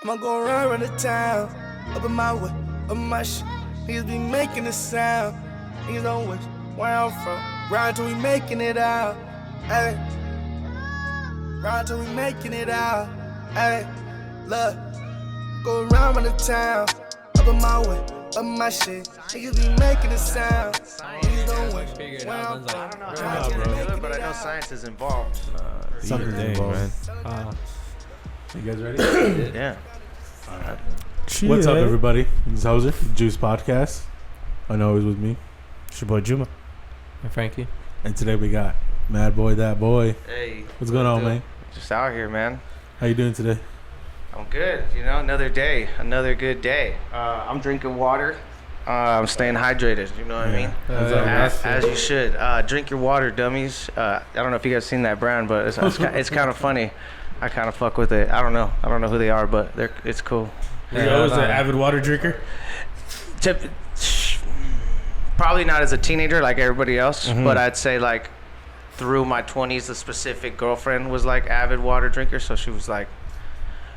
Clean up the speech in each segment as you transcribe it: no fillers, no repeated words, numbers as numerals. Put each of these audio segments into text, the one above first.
I'ma go around the town, up in my way, up in my shit. Niggas be making a sound. Niggas don't wish where I'm from. Ride till we making it out. Hey. Ride till we making it out. Hey. Look. Go around the town, up in my way, up in my shit. Niggas be making a sound. Niggas don't wish where I'm from. I don't know how to do it, but I know science is involved. Something's involved, man. You guys ready? Yeah. What's up, everybody? This is Hoser, Juice Podcast. I know he's with me. It's your boy Juma. And Frankie. And today we got MadBoy, that boy. Hey. What's going on, man? Just out here, man. How you doing today? I'm good. You know, another day, another good day. I'm drinking water. I'm staying hydrated. You know what I mean? As you should. Drink your water, dummies. I don't know if you guys seen that brand, but it's kind of funny. I kind of fuck with it. I don't know who they are, but it's cool. You always an avid water drinker? Probably not as a teenager like everybody else, but I'd say like through my 20s, the specific girlfriend was like avid water drinker, so she was like,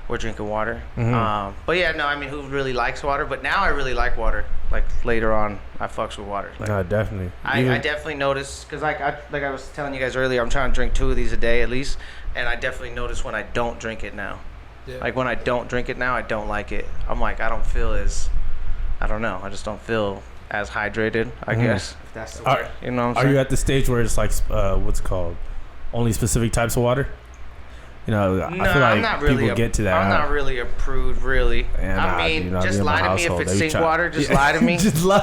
we're drinking water. But yeah, no, I mean, who really likes water? But now I really like water. Like later on, I fucks with water. Like, No, definitely. I definitely notice, because like I was telling you guys earlier, I'm trying to drink 2 of these a day at least, and I definitely notice when I don't drink it now. Yeah. Like when I don't drink it now, I don't like it. I'm like, I don't feel as, I don't know, I just don't feel as hydrated, I guess. If that's the word. You know what I'm saying? Are you at the stage where it's like, what's it called? Only specific types of water? You know, no, I feel like I'm not really people get to that. I'm not really a prude, really. Yeah, I mean, just lie to me if it's sink water. Just lie to me. Just lie.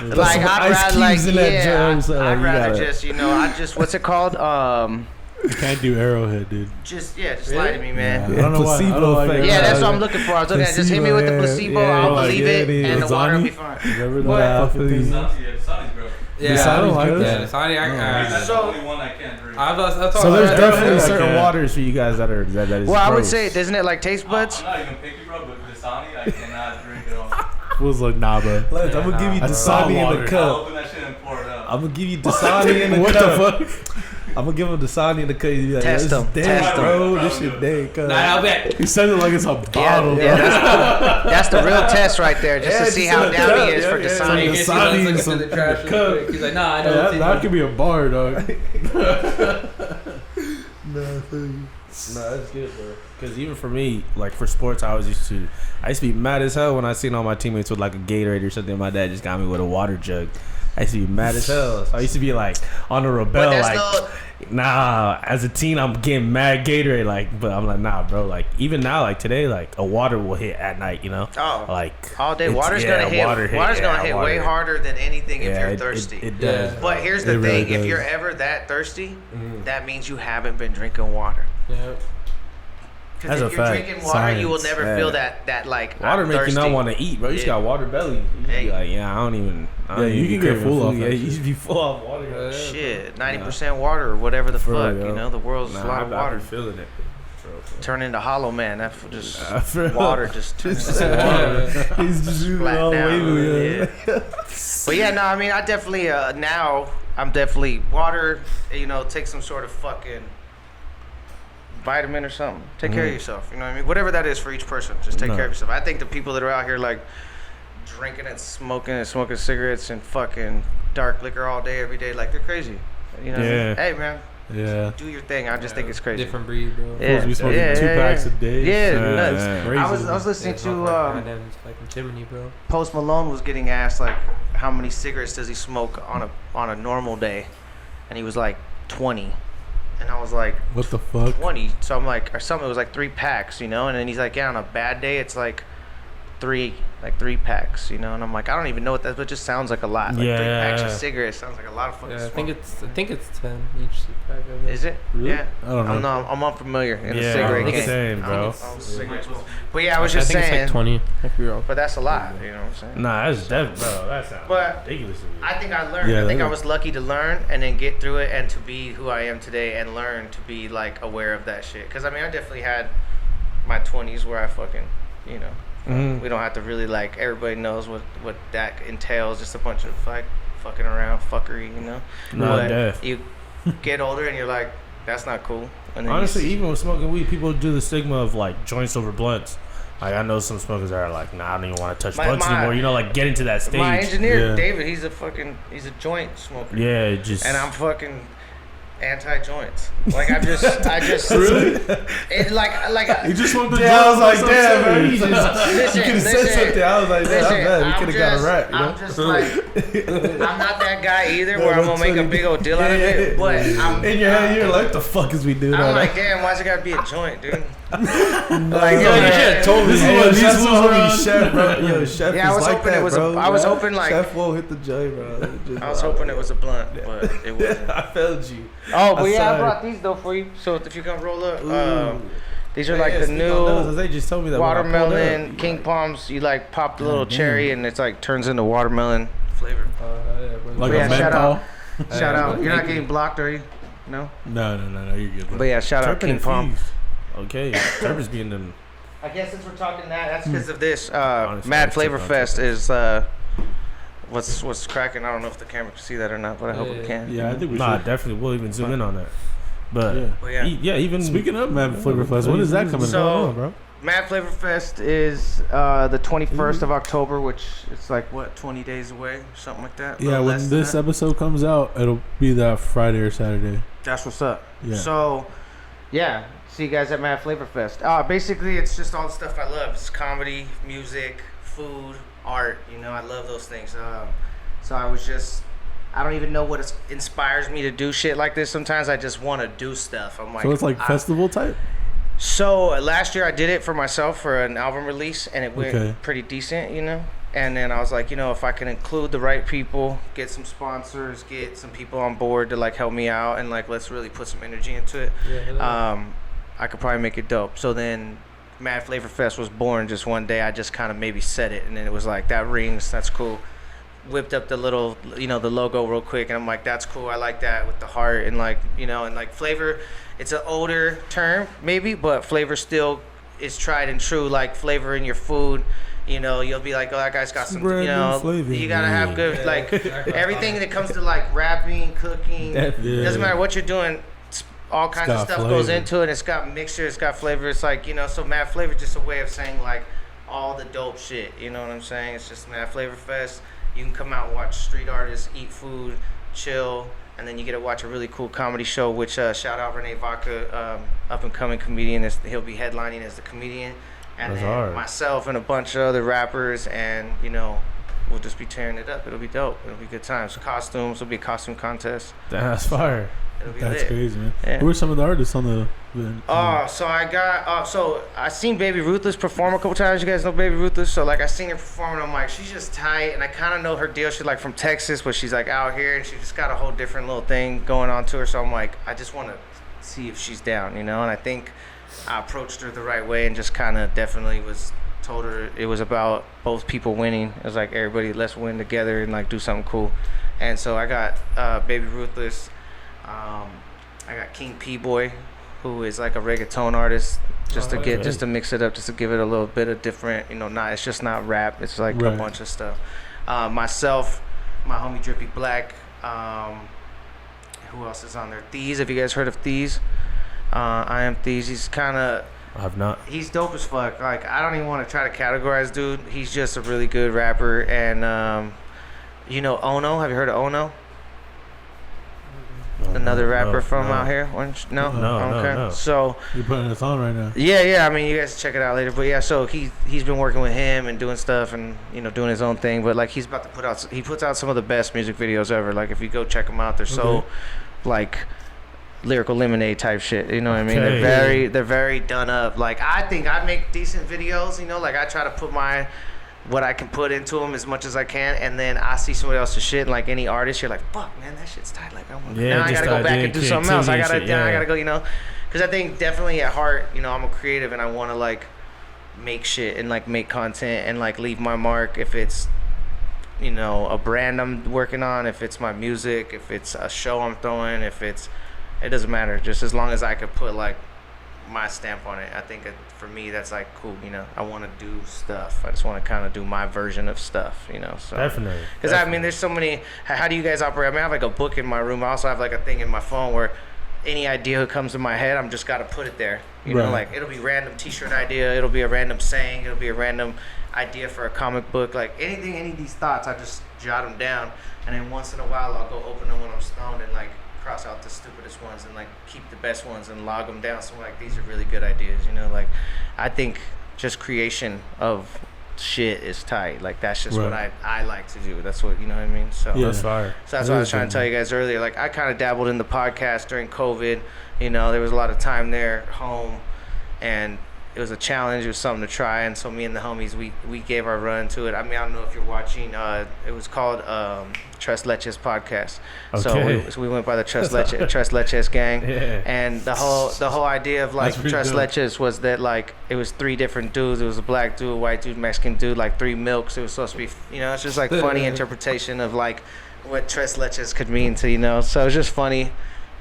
Like I'd rather, like, yeah, I'd rather just, you know, what's it called? You can't do Arrowhead, dude. Just lie to me, man. Yeah, I don't know why. Placebo effect. Yeah, that's what I'm looking for. I was looking at just hit me with the placebo. I'll believe it, and the water will be fine. Yeah, I don't like that. That's the only one I can't drink. So there's definitely certain waters for you guys that is. Well, I would say, doesn't it like taste buds? I'm not even picky, bro, but Dasani, I cannot drink it all. Was like, nah, bro. I'm gonna give you Dasani in the I'll cup. open that shit and pour it up. I'm gonna give you Dasani in the What cup. the fuck? I'm gonna give him Dasani in the cup. Like, Test him. Test bro. This shit dead. I'll bet. He said it like it's a bottle. Yeah, that's the real test right there, just to see how down he is for Dasani. Dasani in the trash real quick. He's like, nah, I don't. That could be a bar, dog. No, that's good, bro. Because even for me, like for sports, I used to be mad as hell when I seen all my teammates with like a Gatorade or something. My dad just got me with a water jug. I used to be mad as hell. So I used to be like on a rebel, like, nah. As a teen, I'm getting mad Gatorade, like, but I'm like, nah, bro. Like even now, like today, like a water will hit at night, you know? Oh, like all day. Water's gonna hit. Water's gonna hit way harder than anything if you're thirsty. It does. But here's the thing: if you're ever that thirsty, that means you haven't been drinking water. Yeah. Because if you're drinking water, you will never feel that like water make you not want to eat, bro. You just got water belly. You be like, yeah, I don't even. You can get full off. Yeah, you should be full off water. Shit, 90% water or whatever the fuck. You know, the world's a lot of water. I'm feeling it. Turn into Hollow Man. That's just water. Just turns into water. He's just Flat all down. wavy. Yeah. But yeah, no, I mean, I definitely now I'm definitely water. You know, take some sort of fucking vitamin or something. Take care of yourself. You know what I mean? Whatever that is for each person, just take care of yourself. I think the people that are out here like drinking and smoking cigarettes and fucking dark liquor all day, every day, like they're crazy. You know? What I mean? Hey, man. Yeah. Do your thing. I just think it's crazy. Different breed, bro. Yeah. Supposed to be smoking 2 packs a day. Yeah, nuts. Crazy. I was listening to Post Malone was getting asked like how many cigarettes does he smoke on a normal day, and he was like 20. And I was like, what the fuck? 20. So I'm like, or something. It was like 3 packs, you know. And then he's like, yeah, on a bad day, it's like 3 packs, you know. And I'm like, I don't even know what that, but it just sounds like a lot. Like 3 packs of cigarettes sounds like a lot of fucking smoke. I think it's 10 each pack. Is it? Really? Yeah. I don't know. I'm unfamiliar in the Yeah, cigarette game. same, bro. But yeah, I was just saying. It's like 20. But that's a lot, you know what I'm saying? Nah, that's bro. That sounds ridiculous to me. I think I learned. I think I was lucky to learn and then get through it and to be who I am today and learn to be like aware of that shit. Because I mean, I definitely had my 20s where I fucking, you know, we don't have to really like, everybody knows what that entails. Just a bunch of like fucking around fuckery, you know. But you get older and you're like, that's not cool. And then honestly, even with smoking weed, people do the stigma of like joints over blunts. Like I know some smokers that are like, nah, I don't even want to touch blunts anymore. You know, like getting to that stage. My engineer, David, he's a joint smoker. Yeah, just. And I'm fucking anti-joints. Like I just Really? it, like You just want the Yeah, I was like, damn, bro. You listen, could have said something. I was like, damn, we could have got a rap. You know? I'm just like, I'm not that guy either where I'm gonna make a big old deal out of it. But I'm in your head, you're like, what the fuck is we doing? I'm like, damn, why's it gotta be a joint, dude? Like, you should have told me This is hey, what these Chef's fools around. be Chef, bro. Yo, Chef Yeah, I is was like hoping that, it was a- bro. I was hoping, like- Chef won't hit the joint, bro. I was hoping it was a blunt, but it wasn't. I failed you. Oh, but yeah, I Sorry. brought these though for you. So if you can roll up, Ooh. these are like the new They just told me that when I pulled watermelon up. king palms. You like pop the little cherry and it's like turns into watermelon flavor. Like Yeah, a shout menthol? Shout out! You're not getting blocked, are you? No. No, you're good. Bro. But yeah, shout out Turpin King Palm. infused. Okay, Turpin's being them. I guess since we're talking that's because of this. Honestly, Mad I Flavor took Fest is what's cracking. I don't know if the camera can see that or not, but I hope it can. Yeah, I think we Nah, should. definitely. We'll even zoom in on that. But Yeah. But yeah. even Speaking of Mad Flavor Fest, when is that coming? So- going on, bro? Mad Flavor Fest is the 21st of October, which is like what 20 days away, something like that. Yeah, when less than this that. episode comes out, it'll be that Friday or Saturday. That's what's up. Yeah. So, yeah, see you guys at Mad Flavor Fest. Basically, it's just all the stuff I love. It's comedy, music, food, art. You know, I love those things. So I don't even know what inspires me to do shit like this. Sometimes I just want to do stuff. I'm like, So it's like festival type? So last year I did it for myself for an album release, and it went Okay. pretty decent, you know. And then I was like, you know, if I can include the right people, get some sponsors, get some people on board to like help me out, and like let's really put some energy into it. I could probably make it dope. So then Mad Flavor Fest was born just one day. I just kind of maybe said it, and then it was like, that rings, that's cool. Whipped up the little, you know, the logo real quick, and I'm like, that's cool. I like that with the heart, and like, you know, and like flavor. It's an older term maybe, but flavor still is tried and true. Like flavor in your food, you know, you'll be like, oh, that guy's got some, you know, you gotta have good, like everything that comes to like rapping, cooking. Doesn't matter what you're doing. All kinds of stuff goes into it. It's got mixture. It's got flavor. It's like, you know, so Mad Flavor just a way of saying like all the dope shit. You know what I'm saying? It's just Mad Flavor Fest. You can come out and watch street artists eat food, chill, and then you get to watch a really cool comedy show, which shout out Renee Vaca, up and coming comedian. He'll be headlining as the comedian, and That's then hard. myself and a bunch of other rappers, and you know, we'll just be tearing it up. It'll be dope. It'll be good times. Costumes. It'll be a costume contest. That's fire. It'll be That's lit. crazy, man. Yeah. Who are some of the artists on the event? So I got so I seen Baby Ruthless perform a couple times. You guys know Baby Ruthless, so like I seen her perform, and I'm like, she's just tight, and I kind of know her deal. She's like from Texas, but she's like out here, and she just got a whole different little thing going on to her. So I'm like, I just want to see if she's down, you know. And I think I approached her the right way, and just kind of definitely told her it was about both people winning. It was like, everybody, let's win together and like do something cool. And so I got Baby Ruthless. I got King P-Boy, who is like a reggaeton artist, just to mix it up, just to give it a little bit of different, you know, it's just not rap, it's like a bunch of stuff. Myself, my homie Drippy Black, who else is on there? Thieves, have you guys heard of Thieves? I Am Thieves. He's I've not. he's dope as fuck. Like, I don't even want to try to categorize dude. He's just a really good rapper. And you know Ono, have you heard of Ono? Another rapper from out here? No? No. So You're putting us on right now. yeah, I mean, you guys check it out later. But yeah, so he's been working with him and doing stuff and, you know, doing his own thing. But like, he's about to he puts out some of the best music videos ever. Like, if you go check them out, they're so like Lyrical Lemonade type shit. You know what I mean? They're very done up. Like, I think I make decent videos, you know, like I try to put what I can put into them as much as I can, and then I see somebody else's shit, like any artist, you're like, fuck, man, that shit's tight. Like, now I gotta go back and do something else. I gotta go, you know, because I think definitely at heart, you know, I'm a creative and I want to like make shit and like make content and like leave my mark. If it's, you know, a brand I'm working on, if it's my music, if it's a show I'm throwing, it doesn't matter. Just as long as I could put like my stamp on it, I think for me that's like cool, you know. I want to do stuff. I just want to kind of do my version of stuff, you know. So Definitely. Because I mean, there's so many. How do you guys operate? I mean, I have like a book in my room. I also have like a thing in my phone where any idea that comes to my head, I'm just got to put it there. You know, Right. like it'll be random T-shirt idea, it'll be a random saying, it'll be a random idea for a comic book, like anything, any of these thoughts, I just jot them down, and then once in a while I'll go open them when I'm stoned and like cross out the stupidest ones and like keep the best ones and log them down. So like these are really good ideas. You know, like I think just creation of shit is tight. Like that's just what I like to do. That's what, you know what I mean? So Yeah. That's fire. so that's what I was trying to tell you guys earlier. Like I kind of dabbled in the podcast during COVID. You know, there was a lot of time there at home, and it was a challenge. It was something to try. And so me and the homies, we gave our run to it. I mean, I don't know if you're watching. It was called Tres Leches Podcast. Okay. So we went by the Tres Leches gang. Yeah. And the whole idea of like That's Tres pretty dope. Leches was that like it was 3 different dudes. It was a black dude, a white dude, Mexican dude, like 3 milks. It was supposed to be, you know, it's just like funny interpretation of like what Tres Leches could mean to, you know. So it was just funny,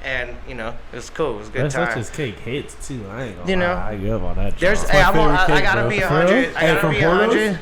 and you know, it was cool. It was a good time. His cake hits too. I ain't gonna You know, lie. I give up on that. There's, joint. hey, my I favorite gotta cake, be bro. 100. I Hey, gotta from be Porto's? 100.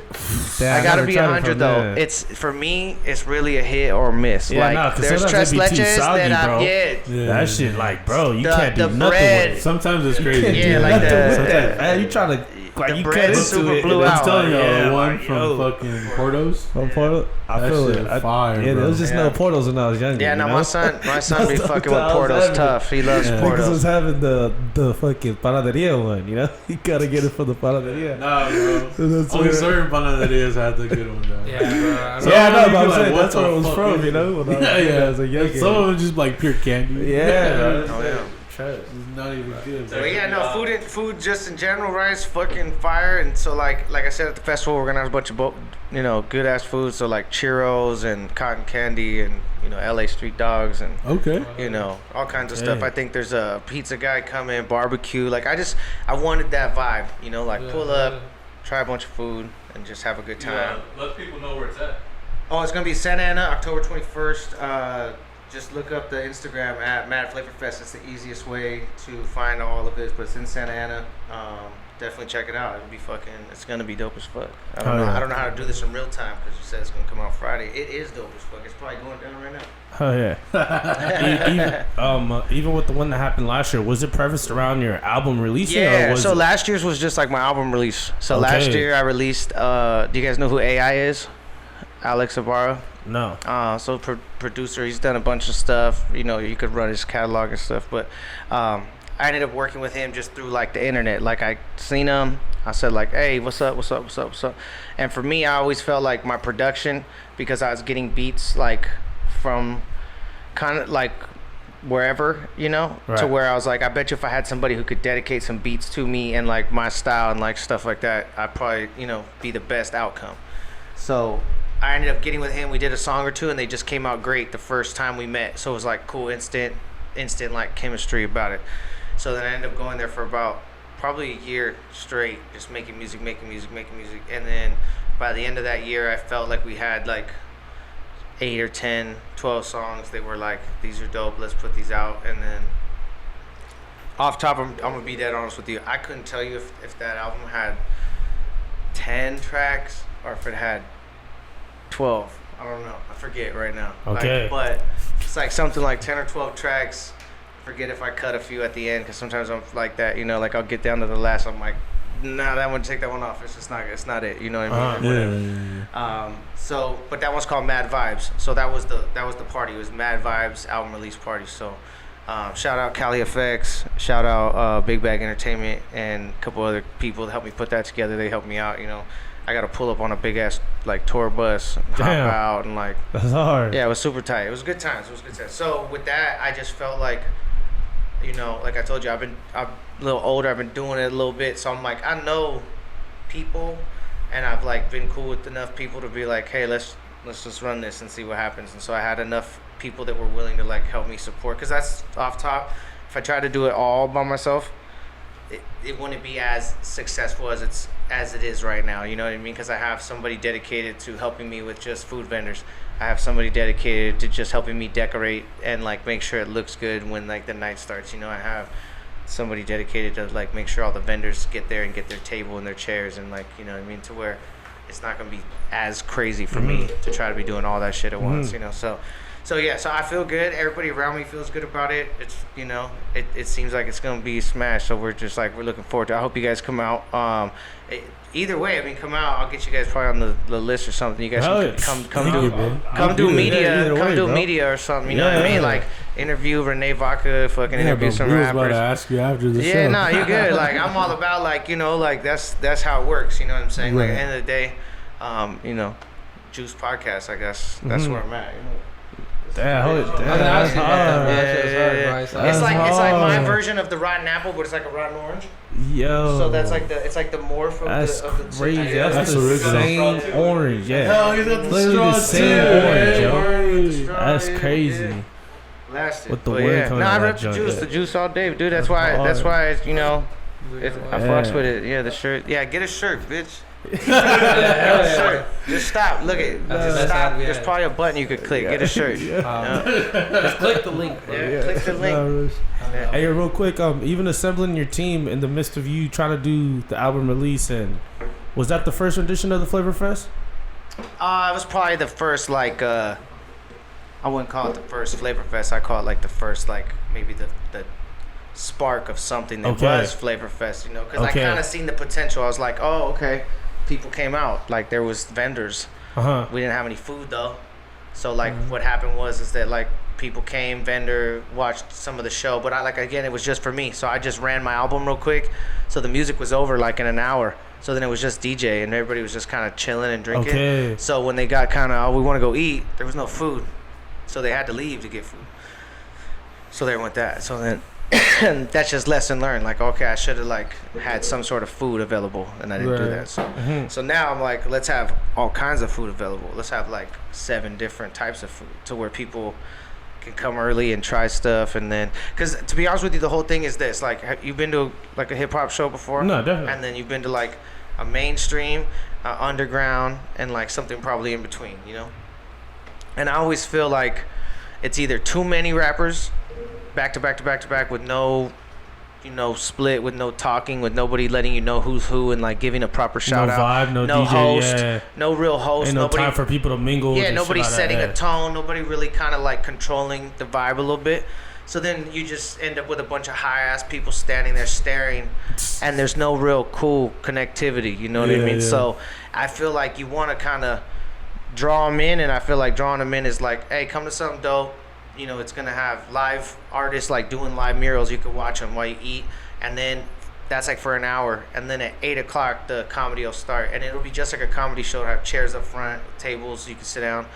Damn, I gotta never be tried it 100 from though. there. It's for me. It's really a hit or miss. Yeah, like nah, 'cause there's sometimes Tres it be too Leches soggy, that bro. I get. Yeah. That shit, like, bro, you The- can't do the nothing bread. with it. Sometimes it's crazy. Yeah, dude. like the- Sometimes, man, you trying to like the you bread cut into super it. blew and out. I'm telling you, yeah, the one like, from yo. fucking Porto's. From Porto, I That feel shit it. fire, yeah, bro. there was just no Yeah. Portos when I was younger. Yeah, you no, know? my son be That's fucking the with I was Portos having. tough. He loves Yeah. Niggas was Portos. having the fucking panaderia one, you know? You gotta get it from the panaderia. Nah, bro. That's Only where- certain panaderias had the good one, though. Yeah, bro. I So- Yeah, I know, Some but I'm of them saying be like, that's what where it the was fuck from, is you know? When I was, Yeah, when I yeah. was a young Some of them just like pure candy. Yeah, bro. Oh, yeah. It's not even good. Bro. But yeah, no, food just in general, right? Is fucking fire. And so like I said at the festival, we're gonna have a bunch of good ass food. So like churros and cotton candy and LA street dogs and Okay. all kinds of Yeah. stuff. I think there's a pizza guy coming, barbecue. Like I wanted that vibe. Like pull up, try a bunch of food, and just have a good time. Let people know where it's at. Oh, it's gonna be Santa Ana, October 21st. Just look up the Instagram at Mad Flavor Fest. It's the easiest way to find all of it, but it's in Santa Ana. Definitely check it out. It's gonna be dope as fuck. I don't know. yeah. I don't know how to do this in real time because you said it's gonna come out Friday. It is dope as fuck. It's probably going down right now. Oh yeah. Even with the one that happened last year, was it prefaced around your album releasing? Or Yeah. was So it? last year's was just like my album release. So last Okay. year I released. Do you guys know who AI is? Alex Ibarra. No. So producer, he's done a bunch of stuff. You could run his catalog and stuff. But I ended up working with him just through like the internet. Like I seen him, I said like, hey, what's up? And for me, I always felt like my production, because I was getting beats like from kind of like wherever, to Right. where I was like, I bet you if I had somebody who could dedicate some beats to me and like my style and like stuff like that, I'd probably be the best outcome. So I ended up getting with him. We did a song or two, and they just came out great the first time we met. So it was like cool, instant like chemistry about it. So then I ended up going there for about probably a year straight, just making music. And then by the end of that year, I felt like we had like 8 or 10, 12 songs. They were like, these are dope. Let's put these out. And then off top, I'm gonna be dead honest with you. I couldn't tell you if that album had 10 tracks or if it had 12. I don't know. I forget right now. Okay. But it's like something like 10 or 12 tracks. Forget if I cut a few at the end, because sometimes I'm like that. Like I'll get down to the last. I'm like, nah, that one, take that one off. It's just not. It's not it. You know what I mean? Or whatever. So, but that one's called Mad Vibes. So that was the party. It was Mad Vibes album release party. So, shout out Cali FX. Shout out Big Bag Entertainment and a couple other people that helped me put that together. They helped me out. I got to pull up on a big ass like tour bus, hop Damn. out, and like. That's hard. Yeah, it was super tight. It was good times. So with that, I just felt like, like I told you, I'm a little older. I've been doing it a little bit, so I'm like, I know people, and I've like been cool with enough people to be like, hey, let's just run this and see what happens. And so I had enough people that were willing to like help me support, because that's off top. If I tried to do it all by myself, it wouldn't be as successful as it is right now. You know what I mean? Because I have somebody dedicated to helping me with just food vendors. I have somebody dedicated to just helping me decorate and like make sure it looks good when like the night starts. I have somebody dedicated to like make sure all the vendors get there and get their table and their chairs, and like, you know what I mean, to where it's not gonna be as crazy for me to try to be doing all that shit at once. So So yeah, so I feel good. Everybody around me feels good about it. It's it seems like it's gonna be smashed. So we're looking forward to it. I hope you guys come out. Either way, I mean, come out. I'll get you guys probably on the list or something. You guys can come do media or something. You know what I mean? Like interview Renee Vaca, fucking interview some rappers. I was about to ask you after the show. Yeah, no, you're good. Like I'm all about like that's how it works. You know what I'm saying? Like at the end of the day, Juice Podcast. I guess that's where I'm at. That's hard. It's like my version of the rotten apple, but it's like a rotten orange. Yo. So that's like the morph of the crazy. That's the original. same orange. Yeah. Hell, he's got the literally the same orange, yo. That's crazy. Lasted. With the word coming out I of rep that the juice all day, dude. That's why I fucks with it. Yeah, the shirt. Yeah, get a shirt, bitch. Shirt. Just stop. Look at stop. There's probably a button you could click. Get a shirt. Just click the link. Click the link. Hey, real quick. Even assembling your team in the midst of you trying to do the album release, and was that the first edition of the Flavor Fest? It was probably the first I wouldn't call it the first Flavor Fest. I call it like the first maybe the spark of something that was Flavor Fest, because I kind of seen the potential. I was like, oh, okay, people came out, like there was vendors. We didn't have any food though, so what happened is that people came, vendor, watched some of the show, but again, it was just for me, so I just ran my album real quick, so the music was over in an hour, so then it was just DJ and everybody was just kind of chilling and drinking. So when they got kind of, we want to go eat, there was no food, so they had to leave to get food, so there went that. So then and that's just lesson learned. Okay, I should have had some sort of food available, and I didn't do that. So, so now I'm like, let's have all kinds of food available. Let's have 7 different types of food, to where people can come early and try stuff. And then, because to be honest with you, the whole thing is this: have you been to a hip hop show before? No, definitely. And then you've been to a mainstream, underground, and something probably in between, And I always feel like it's either too many rappers back to back with no split, with no talking, with nobody letting you know who's who, and giving a proper shout out. No vibe, no DJ, host, no real host. Ain't nobody, time for people to mingle. Yeah, nobody setting a tone. Nobody really kind of controlling the vibe a little bit. So then you just end up with a bunch of high ass people standing there staring, and there's no real cool connectivity. You know what I mean? Yeah. So I feel like you want to kind of draw them in, and I feel like drawing them in is hey, come to something dope. It's gonna have live artists doing live murals. You can watch them while you eat, and then that's for an hour. And then at 8 o'clock, the comedy will start, and it'll be just like a comedy show. It'll have chairs up front, tables, you can sit down,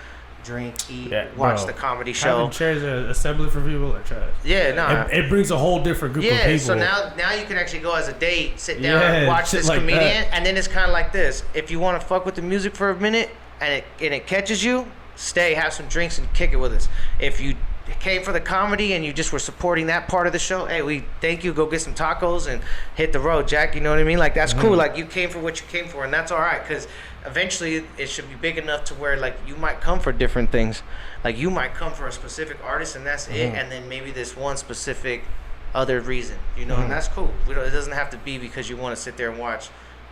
drink, eat, watch the comedy show. Having chairs assembly for people are trash. Yeah, no. It brings a whole different group of people. Yeah, so now you can actually go as a date, sit down, watch this comedian, and then it's kind of like this. If you want to fuck with the music for a minute and it catches you, stay, have some drinks, and kick it with us. If you came for the comedy and you just were supporting that part of the show, hey, we thank you. Go get some tacos and hit the road, Jack. You know what I mean? That's cool. You came for what you came for, and that's all right, because eventually it should be big enough to where you might come for different things. You might come for a specific artist, and that's it, and then maybe this one specific other reason, and that's cool. It doesn't have to be because you want to sit there and watch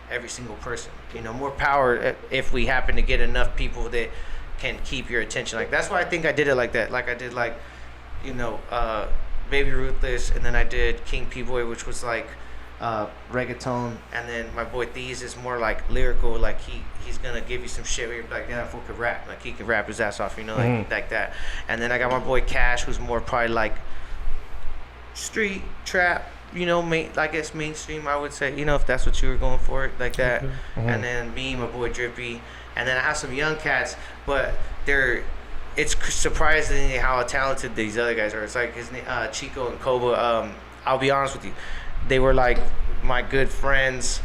every single person. More power if we happen to get enough people that can keep your attention. That's why I think I did it like that. I did Baby Ruthless, and then I did King P-Boy, which was reggaeton, and then my boy Thieves is more lyrical. He's gonna give you some shit where you're like, yeah, that fool could rap. He could rap his ass off, like that. And then I got my boy Cash, who's more probably street trap, I guess mainstream, I would say, if that's what you were going for, like that. And then me, my boy Drippy, and then I have some young cats, but it's surprising how talented these other guys are. It's his name, Chico and Koba. I'll be honest with you, they were my good friends'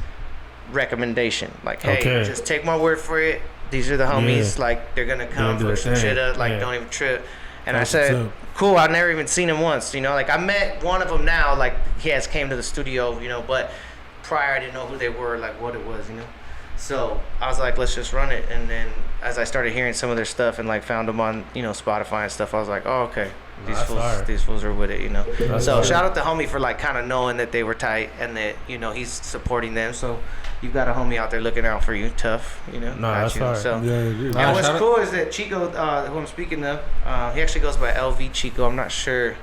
recommendation. Hey, just take my word for it. These are the homies. They're gonna come for some shit up. Don't even trip. And I said, cool. I've never even seen him once. I met one of them now. He has came to the studio. But prior I didn't know who they were, what it was. So I was like, let's just run it. And then as I started hearing some of their stuff and like found them on, you know, Spotify and stuff, I was like, oh, okay. These fools are with it, you know. So shout out to homie for like kind of knowing that they were tight and that, you know, he's supporting them. So you've got a homie out there looking out for you, tough, you know. No, that's hard. So, Yeah, and what's cool is that Chico, who I'm speaking of, he actually goes by LV Chico. I'm not sure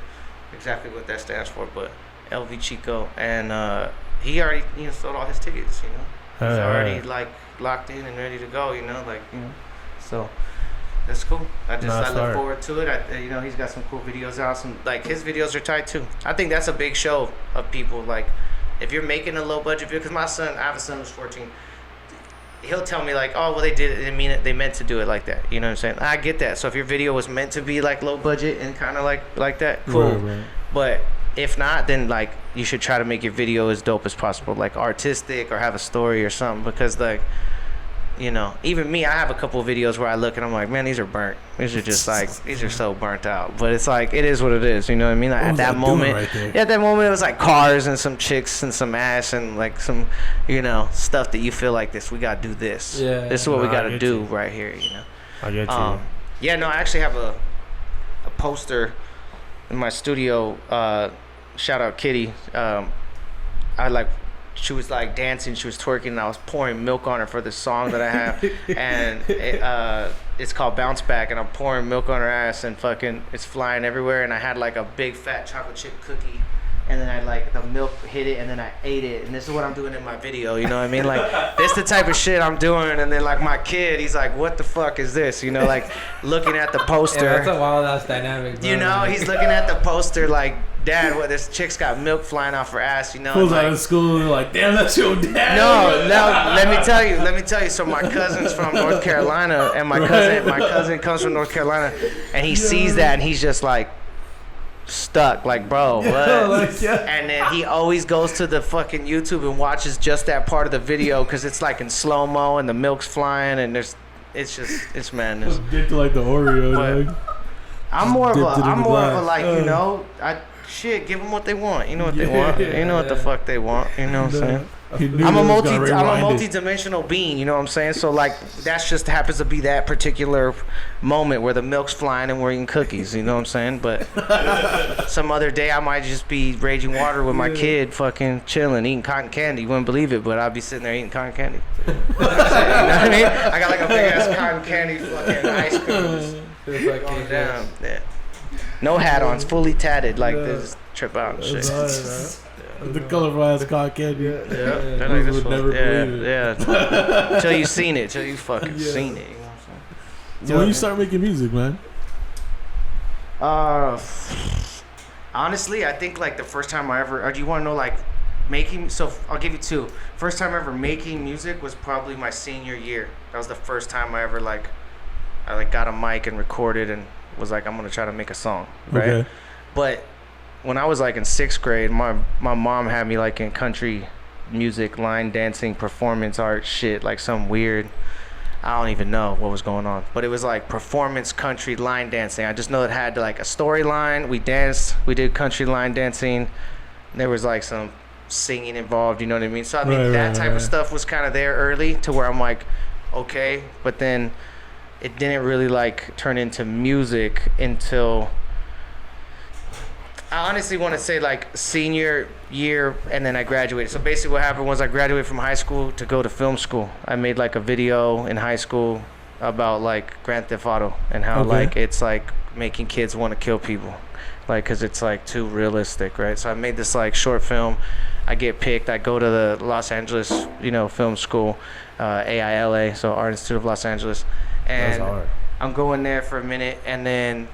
exactly what that stands for, but LV Chico, and he already, you know, sold all his tickets, you know. He's already like locked in and ready to go, you know, like, you know. So that's cool. I look forward to it. You know, he's got some cool videos out. Some like his videos are tight too. I think that's a big show of people. Like, if you're making a low budget video, because my son, I have a son who's 14. He'll tell me like, oh well, they did it. They mean it. They meant to do it like that. You know what I'm saying? I get that. So if your video was meant to be like low budget and kind of like that, cool. Right. But if not, then like you should try to make your video as dope as possible, like artistic or have a story or something. Because like, you know, even me, I have a couple of videos where I look and I'm like, man, these are burnt. These are just like, these are so burnt out. But it's like, it is what it is. You know what I mean? Like, at that moment, at that moment, it was like cars and some chicks and some ass and like some, you know, stuff that you feel like this. We gotta do this. Yeah. This is what we gotta do right here. You know. I get you. Yeah. No, I actually have a poster in my studio. Shout out Kitty. She was like dancing, she was twerking, and I was pouring milk on her for this song that I have, and it's called Bounce Back, and I'm pouring milk on her ass, and fucking it's flying everywhere, and I had like a big fat chocolate chip cookie, and then I like the milk hit it, and then I ate it, and this is what I'm doing in my video, you know what I mean? Like, this the type of shit I'm doing, and then like my kid, he's like, what the fuck is this? You know, like looking at the poster. Yeah, that's a wild ass dynamic, bro. You know, he's looking at the poster like, Dad, what, this chick's got milk flying off her ass, you know? Pulls out of school and like, damn, that's your dad. No, let me tell you. So my cousin's from North Carolina, and my cousin comes from North Carolina, and he sees that, and he's just like stuck, like, bro, what? And then he always goes to the fucking YouTube and watches just that part of the video because it's like in slow mo and the milk's flying, and it's madness. Get to like the Oreo. I'm more of a like, you know, shit, give them what they want. You know what they want. You know what the fuck they want. You know what I'm saying? I'm a multi-dimensional being. You know what I'm saying? So like, that's just happens to be that particular moment where the milk's flying and we're eating cookies. You know what I'm saying? But some other day I might just be raging water with my kid, fucking chilling, eating cotton candy. You wouldn't believe it, but I'll be sitting there eating cotton candy. You know what I mean? I got like a big ass cotton candy fucking ice cream. It's like going down. Yeah. No hat on, it's fully tatted, like this trip out and shit. The colorful ass cotton candy. Yeah. Would never believe it. Yeah. Till you seen it, till you fucking seen it. You know what I'm saying? So when you start making music, man? Honestly, I think like the first time I ever, do you want to know like making, so I'll give you two. First time ever making music was probably my senior year. That was the first time I ever I got a mic and recorded and was like, I'm gonna try to make a song, right? Okay. But when I was like in 6th grade, my mom had me like in country music, line dancing, performance art shit, like some weird, I don't even know what was going on, but it was like performance country line dancing. I just know it had like a storyline. We danced, we did country line dancing. There was like some singing involved, you know what I mean? So I mean, that type of stuff was kind of there early to where I'm like, okay, but then it didn't really like turn into music until I honestly want to say like senior year, and then I graduated. So basically what happened was I graduated from high school to go to film school. I made like a video in high school about like Grand Theft Auto and how like it's like making kids want to kill people, like because it's like too realistic, right? So I made this like short film. I get picked. I go to the Los Angeles, you know, film school, AILA, so Art Institute of Los Angeles. And I'm going there for a minute, and then,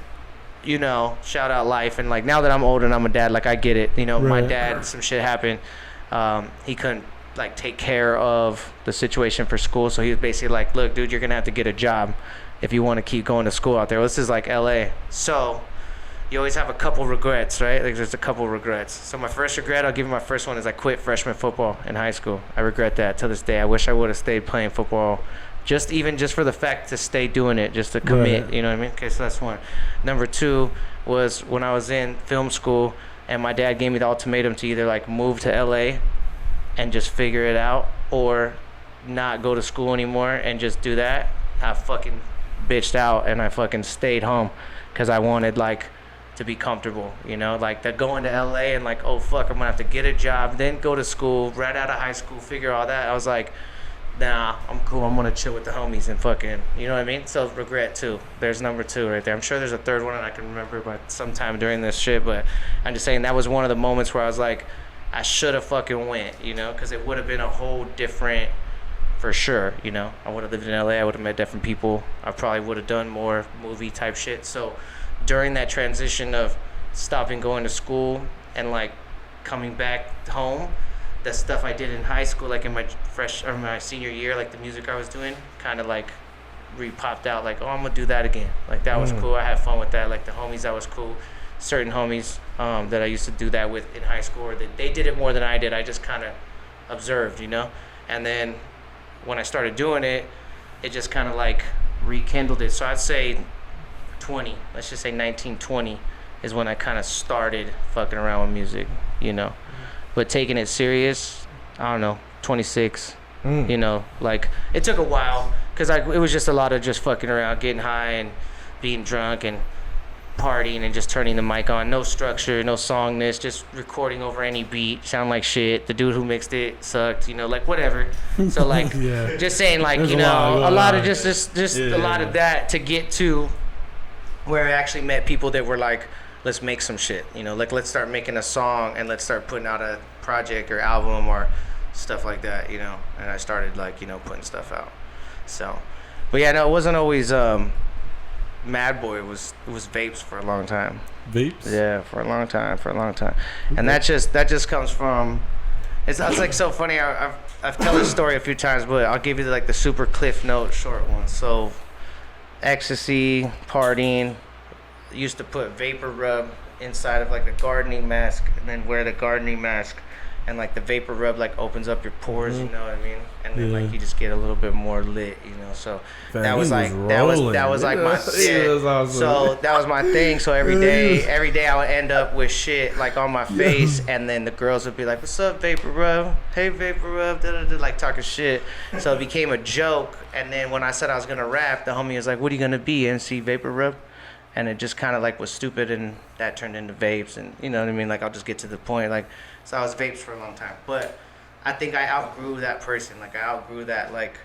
you know, shout out life. And like now that I'm older and I'm a dad, like I get it. You know, my dad, some shit happened. He couldn't like take care of the situation for school, so he was basically like, look, dude, you're gonna have to get a job if you want to keep going to school out there. Well, this is like LA, so you always have a couple regrets, right? Like there's a couple regrets. So my first regret, I'll give you my first one, is I quit freshman football in high school. I regret that to this day. I wish I would have stayed playing football. Just for the fact to stay doing it, just to commit, you know what I mean? Okay, so that's one. Number two was when I was in film school and my dad gave me the ultimatum to either like move to LA and just figure it out, or not go to school anymore and just do that, I fucking bitched out and I fucking stayed home because I wanted like to be comfortable, you know, like that going to LA and like, oh fuck, I'm gonna have to get a job, then go to school, right out of high school, figure all that. I was like, nah, I'm cool. I'm gonna chill with the homies and fucking, you know what I mean? So regret too. There's number 2 right there. I'm sure there's a third one and I can remember by sometime during this shit, but I'm just saying that was one of the moments where I was like, I should have fucking went, you know, because it would have been a whole different, for sure, you know. I would have lived in LA. I would have met different people. I probably would have done more movie type shit. So during that transition of stopping going to school and like coming back home, the stuff I did in high school, like in my senior year, like the music I was doing, kind of like re-popped out. Like, oh, I'm gonna do that again. Like that was cool. I had fun with that. Like the homies, that was cool. Certain homies that I used to do that with in high school, or that they did it more than I did. I just kind of observed, you know. And then when I started doing it, it just kind of like rekindled it. So I'd say 20, let's just say 1920 is when I kind of started fucking around with music, you know. But taking it serious, I don't know, 26, you know, like it took a while because it was just a lot of just fucking around, getting high and being drunk and partying and just turning the mic on. No structure, no songness, just recording over any beat, sound like shit. The dude who mixed it sucked, you know, like whatever. So like, just saying like, there's, you know, a lot of just a lot of that to get to where I actually met people that were like, let's make some shit, you know, like let's start making a song and let's start putting out a project or album or stuff like that, you know. And I started like, you know, putting stuff out. So, but yeah, no, it wasn't always MadBoy. It was vapes for a long time. Vapes? Yeah, for a long time. Okay. And that just comes from, it's like so funny. I've told this story a few times, but I'll give you like the super cliff note short one. So ecstasy, partying, used to put vapor rub inside of like a gardening mask and then wear the gardening mask, and like the vapor rub like opens up your pores, you know what I mean? And then like you just get a little bit more lit, you know. So that was like that was like my awesome. So that was my thing. So every day I would end up with shit like on my face, and then the girls would be like, "What's up, vapor rub? Hey, vapor rub," like talking shit. So it became a joke. And then when I said I was gonna rap, the homie was like, "What are you gonna be, MC Vapor Rub?" And it just kind of like was stupid, and that turned into vapes, and you know what I mean? Like I'll just get to the point. Like, so I was vapes for a long time, but I think I outgrew that person. Like I outgrew that, like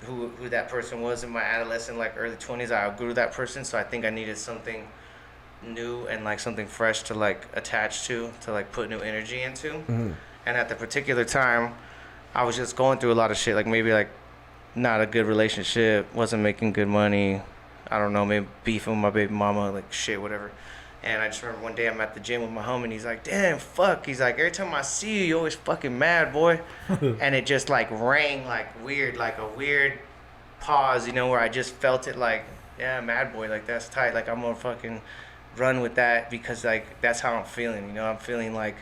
who that person was in my adolescent, like early 20s. I outgrew that person, so I think I needed something new and like something fresh to like attach to like put new energy into. And at the particular time, I was just going through a lot of shit. Like maybe like not a good relationship, wasn't making good money. I don't know, maybe beefing with my baby mama, like shit, whatever. And I just remember one day I'm at the gym with my homie, and he's like, "Damn, fuck." He's like, "Every time I see you, you're always fucking mad, boy." And it just like rang like weird, like a weird pause, you know, where I just felt it like, yeah, mad boy, like that's tight. Like I'm gonna fucking run with that because like that's how I'm feeling, you know. I'm feeling like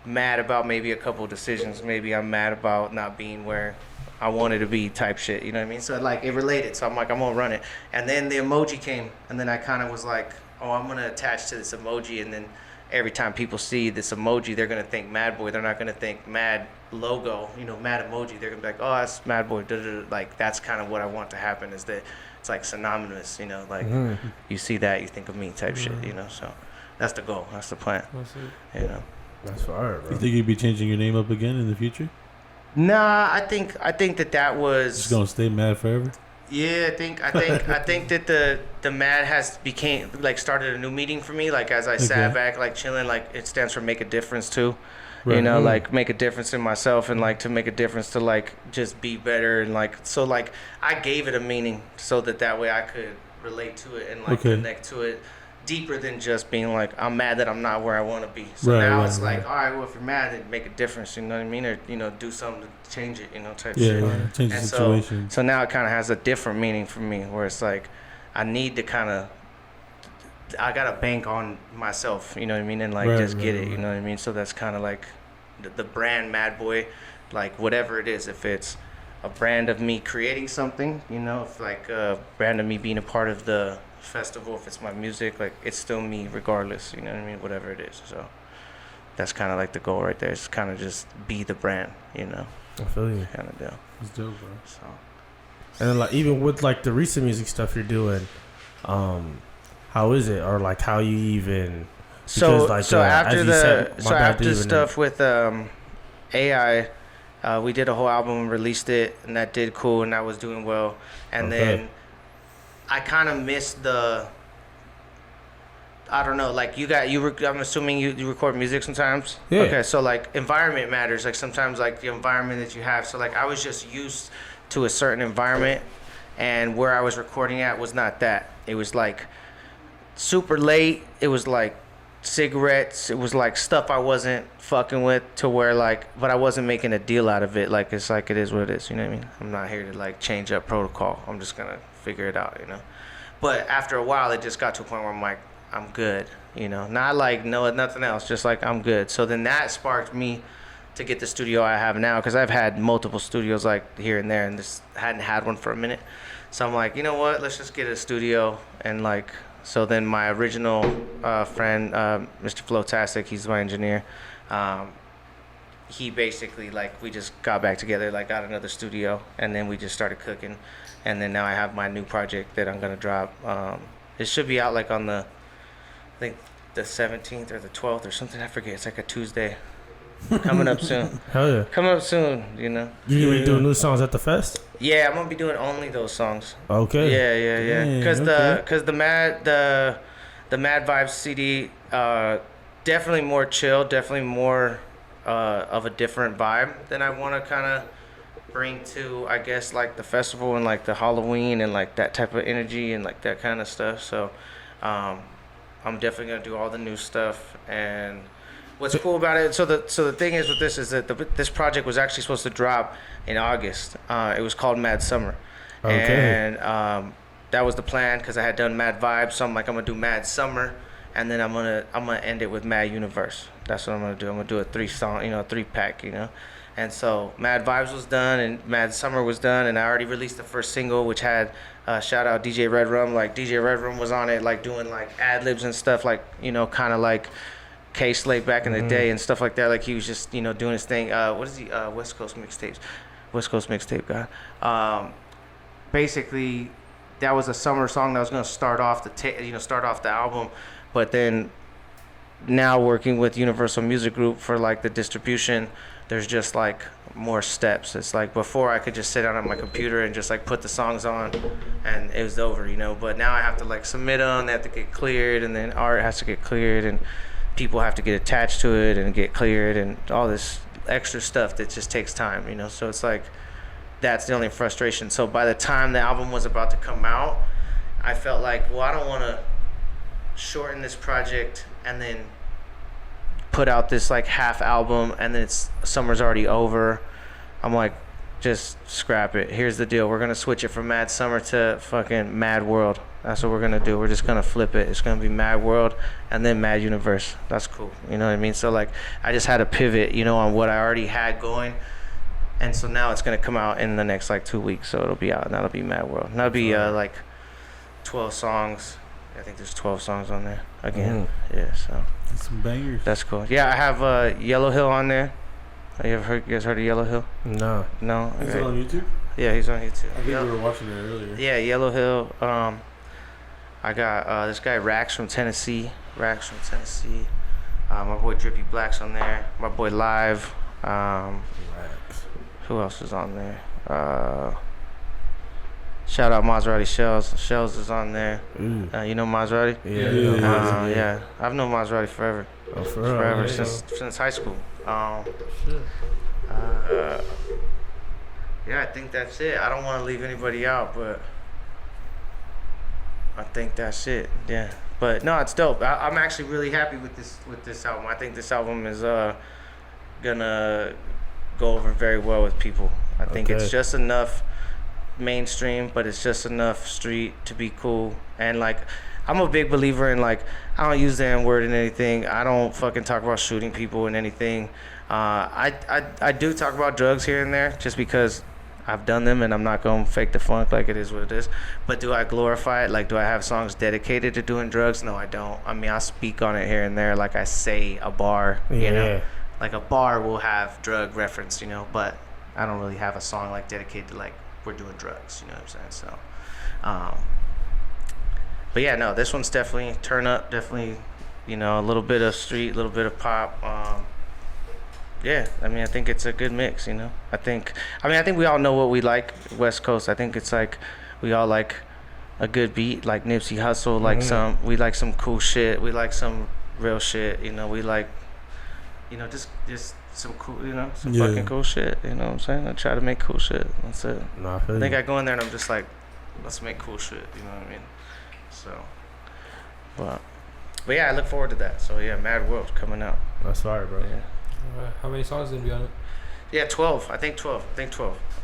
mad about maybe a couple decisions. Maybe I'm mad about not being where I wanted to be type shit, you know what I mean? So like it related. So I'm like, I'm gonna run it. And then the emoji came, and then I kind of was like, oh, I'm gonna attach to this emoji, and then every time people see this emoji, they're gonna think MadBoy. They're not gonna think Mad logo, you know, Mad emoji. They're gonna be like, oh, that's MadBoy. Like that's kind of what I want to happen, is that it's like synonymous, you know, like you see that, you think of me type shit, you know. So that's the goal. That's the plan. You know. That's fire, bro. You think you'd be changing your name up again in the future? Nah, I think that was just gonna stay Mad forever. Yeah, I think that the Mad has became like started a new meaning for me. Like as I sat back, like chilling, like it stands for make a difference too. Right. You know, like make a difference in myself, and like to make a difference to like just be better, and like so like I gave it a meaning so that way I could relate to it and like connect to it deeper than just being like, I'm mad that I'm not where I want to be. So now it's like, all right, well, if you're mad, then make a difference, you know what I mean? Or, you know, do something to change it, you know, type shit. Yeah, change the situation. So now it kind of has a different meaning for me, where it's like, I need to kind of, I got to bank on myself, you know what I mean? And like, get it, you know what I mean? So that's kind of like the brand MadBoy, like whatever it is, if it's a brand of me creating something, you know, if like a brand of me being a part of the festival, if it's my music, like it's still me regardless, you know what I mean, whatever it is. So that's kind of like the goal right there. It's kind of just be the brand, you know. I feel you. Kind of deal. It's dope, bro. So. And then, like, even with like the recent music stuff you're doing, how is it, or like how you even? So like, after the stuff with AI, we did a whole album, released it, and that did cool, and that was doing well. And then I kind of missed the. I don't know, like I'm assuming you record music sometimes. Yeah. Okay, so like environment matters. Like sometimes like the environment that you have. So like I was just used to a certain environment, and where I was recording at was not that. It was like super late. It was like cigarettes. It was like stuff I wasn't fucking with, to where like, but I wasn't making a deal out of it. Like, it's like, it is what it is, you know what I mean? I'm not here to like change up protocol. I'm just gonna figure it out, you know? But after a while, it just got to a point where I'm like, I'm good, you know? Not like nothing else, just like I'm good. So then that sparked me to get the studio I have now, because I've had multiple studios like here and there, and just hadn't had one for a minute. So I'm like, you know what, let's just get a studio. And like, so then my original friend, Mr. Flotastic, he's my engineer. He basically, like, we just got back together, like got another studio, and then we just started cooking. And then now I have my new project that I'm gonna drop. It should be out like on the, I think the 17th or the 12th or something, I forget. It's like a Tuesday. Coming up soon. Hell yeah. Coming up soon, you know. You gonna be doing new songs at the fest? Yeah, I'm gonna be doing only those songs. Okay. Yeah. Because the Mad Vibes CD, definitely more chill, definitely more of a different vibe than I want to kind of bring to, I guess, like the festival and like the Halloween and like that type of energy and like that kind of stuff. So I'm definitely gonna do all the new stuff. And what's cool about it, so the thing is with this is that this project was actually supposed to drop in August. It was called Mad Summer. Okay. And that was the plan, because I had done Mad Vibes, so I'm like, I'm gonna do Mad Summer, and then I'm gonna end it with Mad Universe. That's what I'm gonna do. I'm gonna do a 3-song, 3-pack, you know. And so Mad Vibes was done and Mad Summer was done, and I already released the first single, which had shout out DJ Red Rum. Like DJ Red Rum was on it, like doing like ad libs and stuff, like, kind of like K-Slate back in the day and stuff like that. Like he was just, doing his thing. What is he? West Coast mixtape guy. Basically, that was a summer song that was gonna start off the album, but then now working with Universal Music Group for like the distribution, there's just like more steps. It's like before I could just sit down on my computer and just like put the songs on and it was over, but now I have to like submit them, they have to get cleared, and then art has to get cleared, and people have to get attached to it and get cleared, and all this extra stuff that just takes time, so it's like that's the only frustration. So by the time the album was about to come out, I felt like, well, I don't want to shorten this project and then put out this like half album and then summer's already over. I'm like, just scrap it. Here's the deal, we're gonna switch it from Mad Summer to fucking Mad World. That's what we're gonna do. We're just gonna flip it. It's gonna be Mad World and then Mad Universe. That's cool, you know what I mean? So like, I just had to pivot, on what I already had going, and so now it's gonna come out in the next like 2 weeks. So it'll be out, and that'll be Mad World, and that'll be like 12 songs. I think there's 12 songs on there again. Yeah, so some bangers. That's cool. Yeah, I have Yellow Hill on there. You guys heard of Yellow Hill? No. Okay. Is it on YouTube? Yeah, he's on YouTube. I think we were watching it earlier. Yeah, Yellow Hill. I got this guy Rax from Tennessee. My boy Drippy Black's on there. My boy Live. Rax. Who else is on there? Shout out Maserati Shells. Shells is on there. You know Maserati? Yeah. Yeah. I've known Maserati forever. Oh, for real? Forever, since high school. Yeah, I think that's it. I don't want to leave anybody out, but I think that's it. Yeah. But no, it's dope. I'm actually really happy with this album. I think this album is gonna go over very well with people. I think it's just enough mainstream, but it's just enough street to be cool. And like, I'm a big believer in like, I don't use the N-word in anything. I don't fucking talk about shooting people in anything. I do talk about drugs here and there just because I've done them, and I'm not gonna fake the funk. Like, it is what it is. But do I glorify it? Like, do I have songs dedicated to doing drugs? No, I don't. I mean, I speak on it here and there. Like, I say a bar, you know, like a bar will have drug reference, but I don't really have a song like dedicated to like we're doing drugs. You know what I'm saying? So, but yeah, no, this one's definitely turn up. Definitely, you know, a little bit of street, a little bit of pop. Yeah, I mean, I think it's a good mix. You know, I think we all know what we like. West Coast. I think it's like we all like a good beat, like Nipsey Hussle. Like we like some cool shit. We like some real shit. You know, we like, you know, just some cool, you know, some fucking cool shit. You know what I'm saying? I try to make cool shit. That's it. No, I think I go in there and I'm just like, let's make cool shit. You know what I mean? So, but yeah, I look forward to that. So yeah, Mad World's coming out. That's fire, bro. Yeah. How many songs gonna be on it? Yeah, 12. I think 12.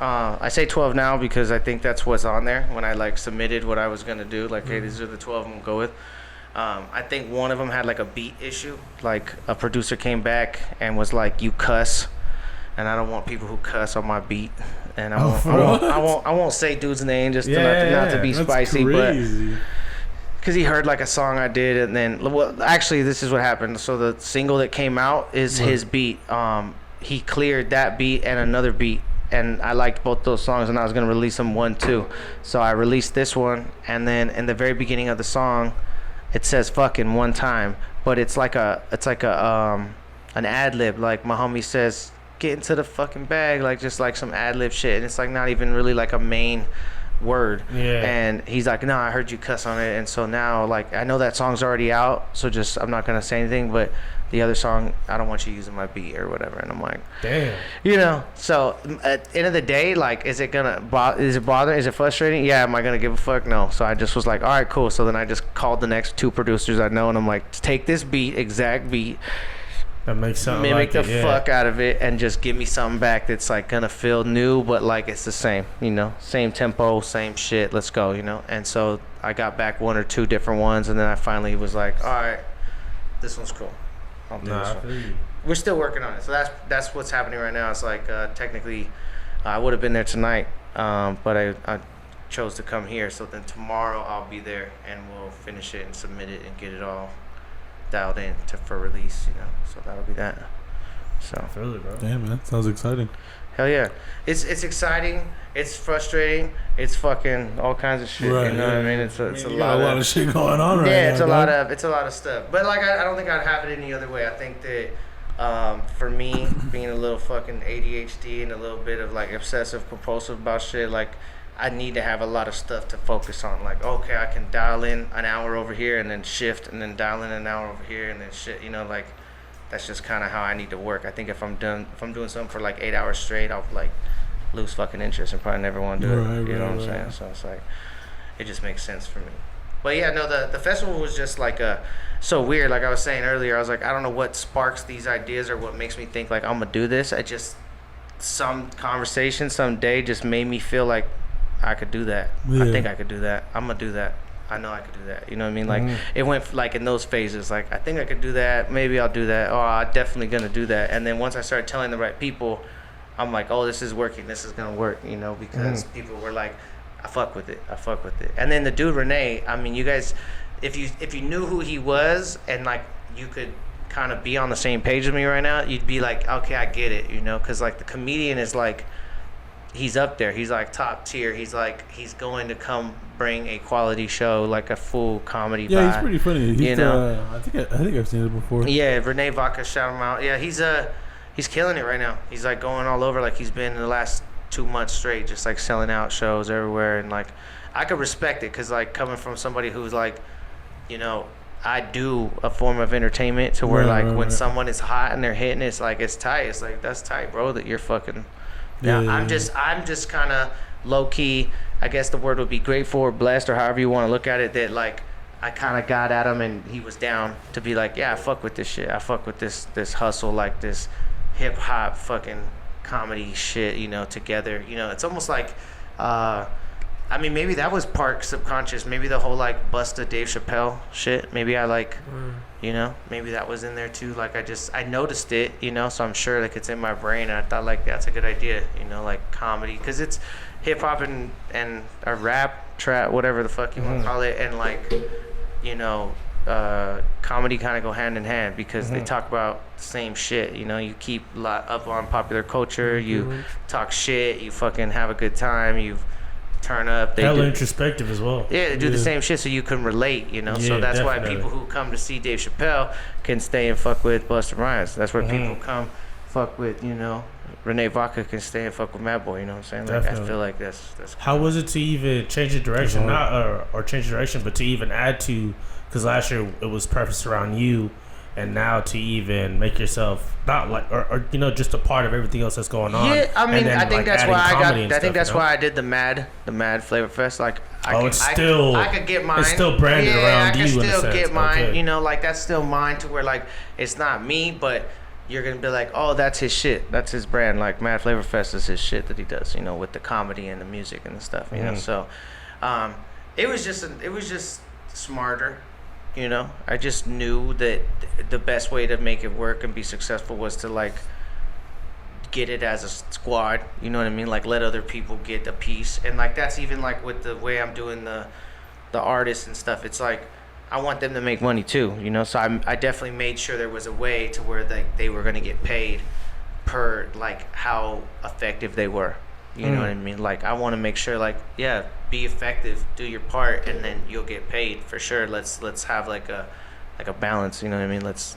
I say 12 now because I think that's what's on there when I like submitted what I was gonna do. Like, hey, these are the 12 I'm gonna go with. I think one of them had like a beat issue. Like a producer came back and was like, "You cuss," and I don't want people who cuss on my beat. And I won't say dude's name just not to be spicy, crazy. but because he heard like a song I did, and then well, actually this is what happened. So the single that came out is his beat. He cleared that beat and another beat, and I liked both those songs, and I was gonna release them 1-2. So I released this one, and then in the very beginning of the song, it says "fucking" one time, but it's like an ad lib. Like my homie says, "Get into the fucking bag," like just like some ad lib shit, and it's like not even really like a main word. Yeah. And he's like, "No, I heard you cuss on it," and so now like I know that song's already out, so just I'm not gonna say anything, but the other song, I don't want you using my beat or whatever. And I'm like, damn, you know. So at the end of the day, like, is it bothering? Is it frustrating? Yeah. Am I gonna give a fuck? No. So I just was like, all right, cool. So then I just called the next 2 producers I know, and I'm like, take this exact beat, that makes something mimic like the fuck out of it, and just give me something back that's like gonna feel new, but like it's the same, you know, same tempo, same shit. Let's go, you know. And so I got back 1 or 2 different ones, and then I finally was like, all right, this one's cool. I'll do this one. We're still working on it, so that's what's happening right now. It's like technically, I would have been there tonight, but I chose to come here. So then tomorrow I'll be there, and we'll finish it and submit it and get it all dialed in for release. You know, so that'll be that. So I feel it, bro. Damn, man, sounds exciting. Hell yeah, it's exciting. It's frustrating. It's fucking all kinds of shit. Right, you know what I mean? It's a lot of shit going on right now. Yeah, it's a lot of stuff. But like I don't think I'd have it any other way. I think that for me, being a little fucking ADHD and a little bit of like obsessive compulsive about shit, like I need to have a lot of stuff to focus on. Like, okay, I can dial in an hour over here and then shift, and then dial in an hour over here and then shit. You know, like that's just kind of how I need to work. I think if I'm doing something for like 8 hours straight, I'll like lose fucking interest and probably never want to do it. You know what I'm saying? So it's like, it just makes sense for me. But yeah, no, the festival was just like so weird. Like I was saying earlier, I was like, I don't know what sparks these ideas or what makes me think like I'm gonna do this. I just, some conversation some day just made me feel like I could do that. Yeah. I think I could do that. I'm gonna do that. I know I could do that. You know what I mean? Like it went like in those phases. Like I think I could do that. Maybe I'll do that. Oh, I'm definitely gonna do that. And then once I started telling the right people, I'm like, oh, this is working. This is gonna work. You know, because people were like, I fuck with it. And then the dude Renee. I mean, you guys, if you knew who he was and like you could kind of be on the same page with me right now, you'd be like, okay, I get it. You know, because like the comedian is like, he's up there. He's like top tier. He's like, he's going to come bring a quality show, like a full comedy. Yeah, he's pretty funny. You know, I think I've seen it before. Yeah, Renee Vaca, shout him out. Yeah, he's killing it right now. He's like going all over, like he's been in the last 2 months straight, just like selling out shows everywhere. And like, I could respect it because like coming from somebody who's like, you know, I do a form of entertainment to where when someone is hot and they're hitting, it's like it's tight. It's like that's tight, bro. That you're fucking. Now I'm just kind of low key. I guess the word would be grateful or blessed or however you want to look at it. That like I kind of got at him and he was down to be like, yeah, I fuck with this shit. I fuck with this hustle, like this hip hop fucking comedy shit. You know, together. You know, it's almost like. I mean, maybe that was part subconscious. Maybe the whole like Busta Dave Chappelle shit. Maybe I like, you know, maybe that was in there too. Like I noticed it, you know, so I'm sure like it's in my brain. And I thought like that's a good idea, you know, like comedy, because it's hip hop and a rap, trap, whatever the fuck you want to call it, and like, you know, comedy kind of go hand in hand because they talk about the same shit. You know, you keep up on popular culture, you talk shit, you fucking have a good time, you turn up. They hella introspective as well. Yeah, they do the same shit so you can relate, you know. Yeah, so that's definitely. why people who come to see Dave Chappelle can stay and fuck with Busta Rhymes. That's where people come fuck with, you know, Renee Vaca can stay and fuck with MadBoy, you know what I'm saying? Like, Definitely. I feel like that's cool. How was it to even change the direction, not or change the direction, but to even add to? Because last year it was prefaced around you, and now to even make yourself not like or you know just a part of everything else that's going on. Yeah, I mean, then, I think like, that's adding why I got. comedy and I think stuff, that's you know? why I did the Mad Flavor Fest. Like, I could get mine. It's still branded around you. I can in a still sense. get mine. Okay. You know, like that's still mine to where like it's not me, but you're gonna be like, oh, that's his shit. That's his brand. Like Mad Flavor Fest is his shit that he does. You know, with the comedy and the music and the stuff. You know, so it was just smarter. You know, I just knew that the best way to make it work and be successful was to like get it as a squad. You know what I mean? Like let other people get a piece, and like that's even like with the way I'm doing the artists and stuff. It's like I want them to make money too. You know, so I definitely made sure there was a way to where they were gonna get paid per like how effective they were. You know what I mean? Like I want to make sure like be effective, do your part, and then you'll get paid for sure. Let's have like a balance. You know what I mean? Let's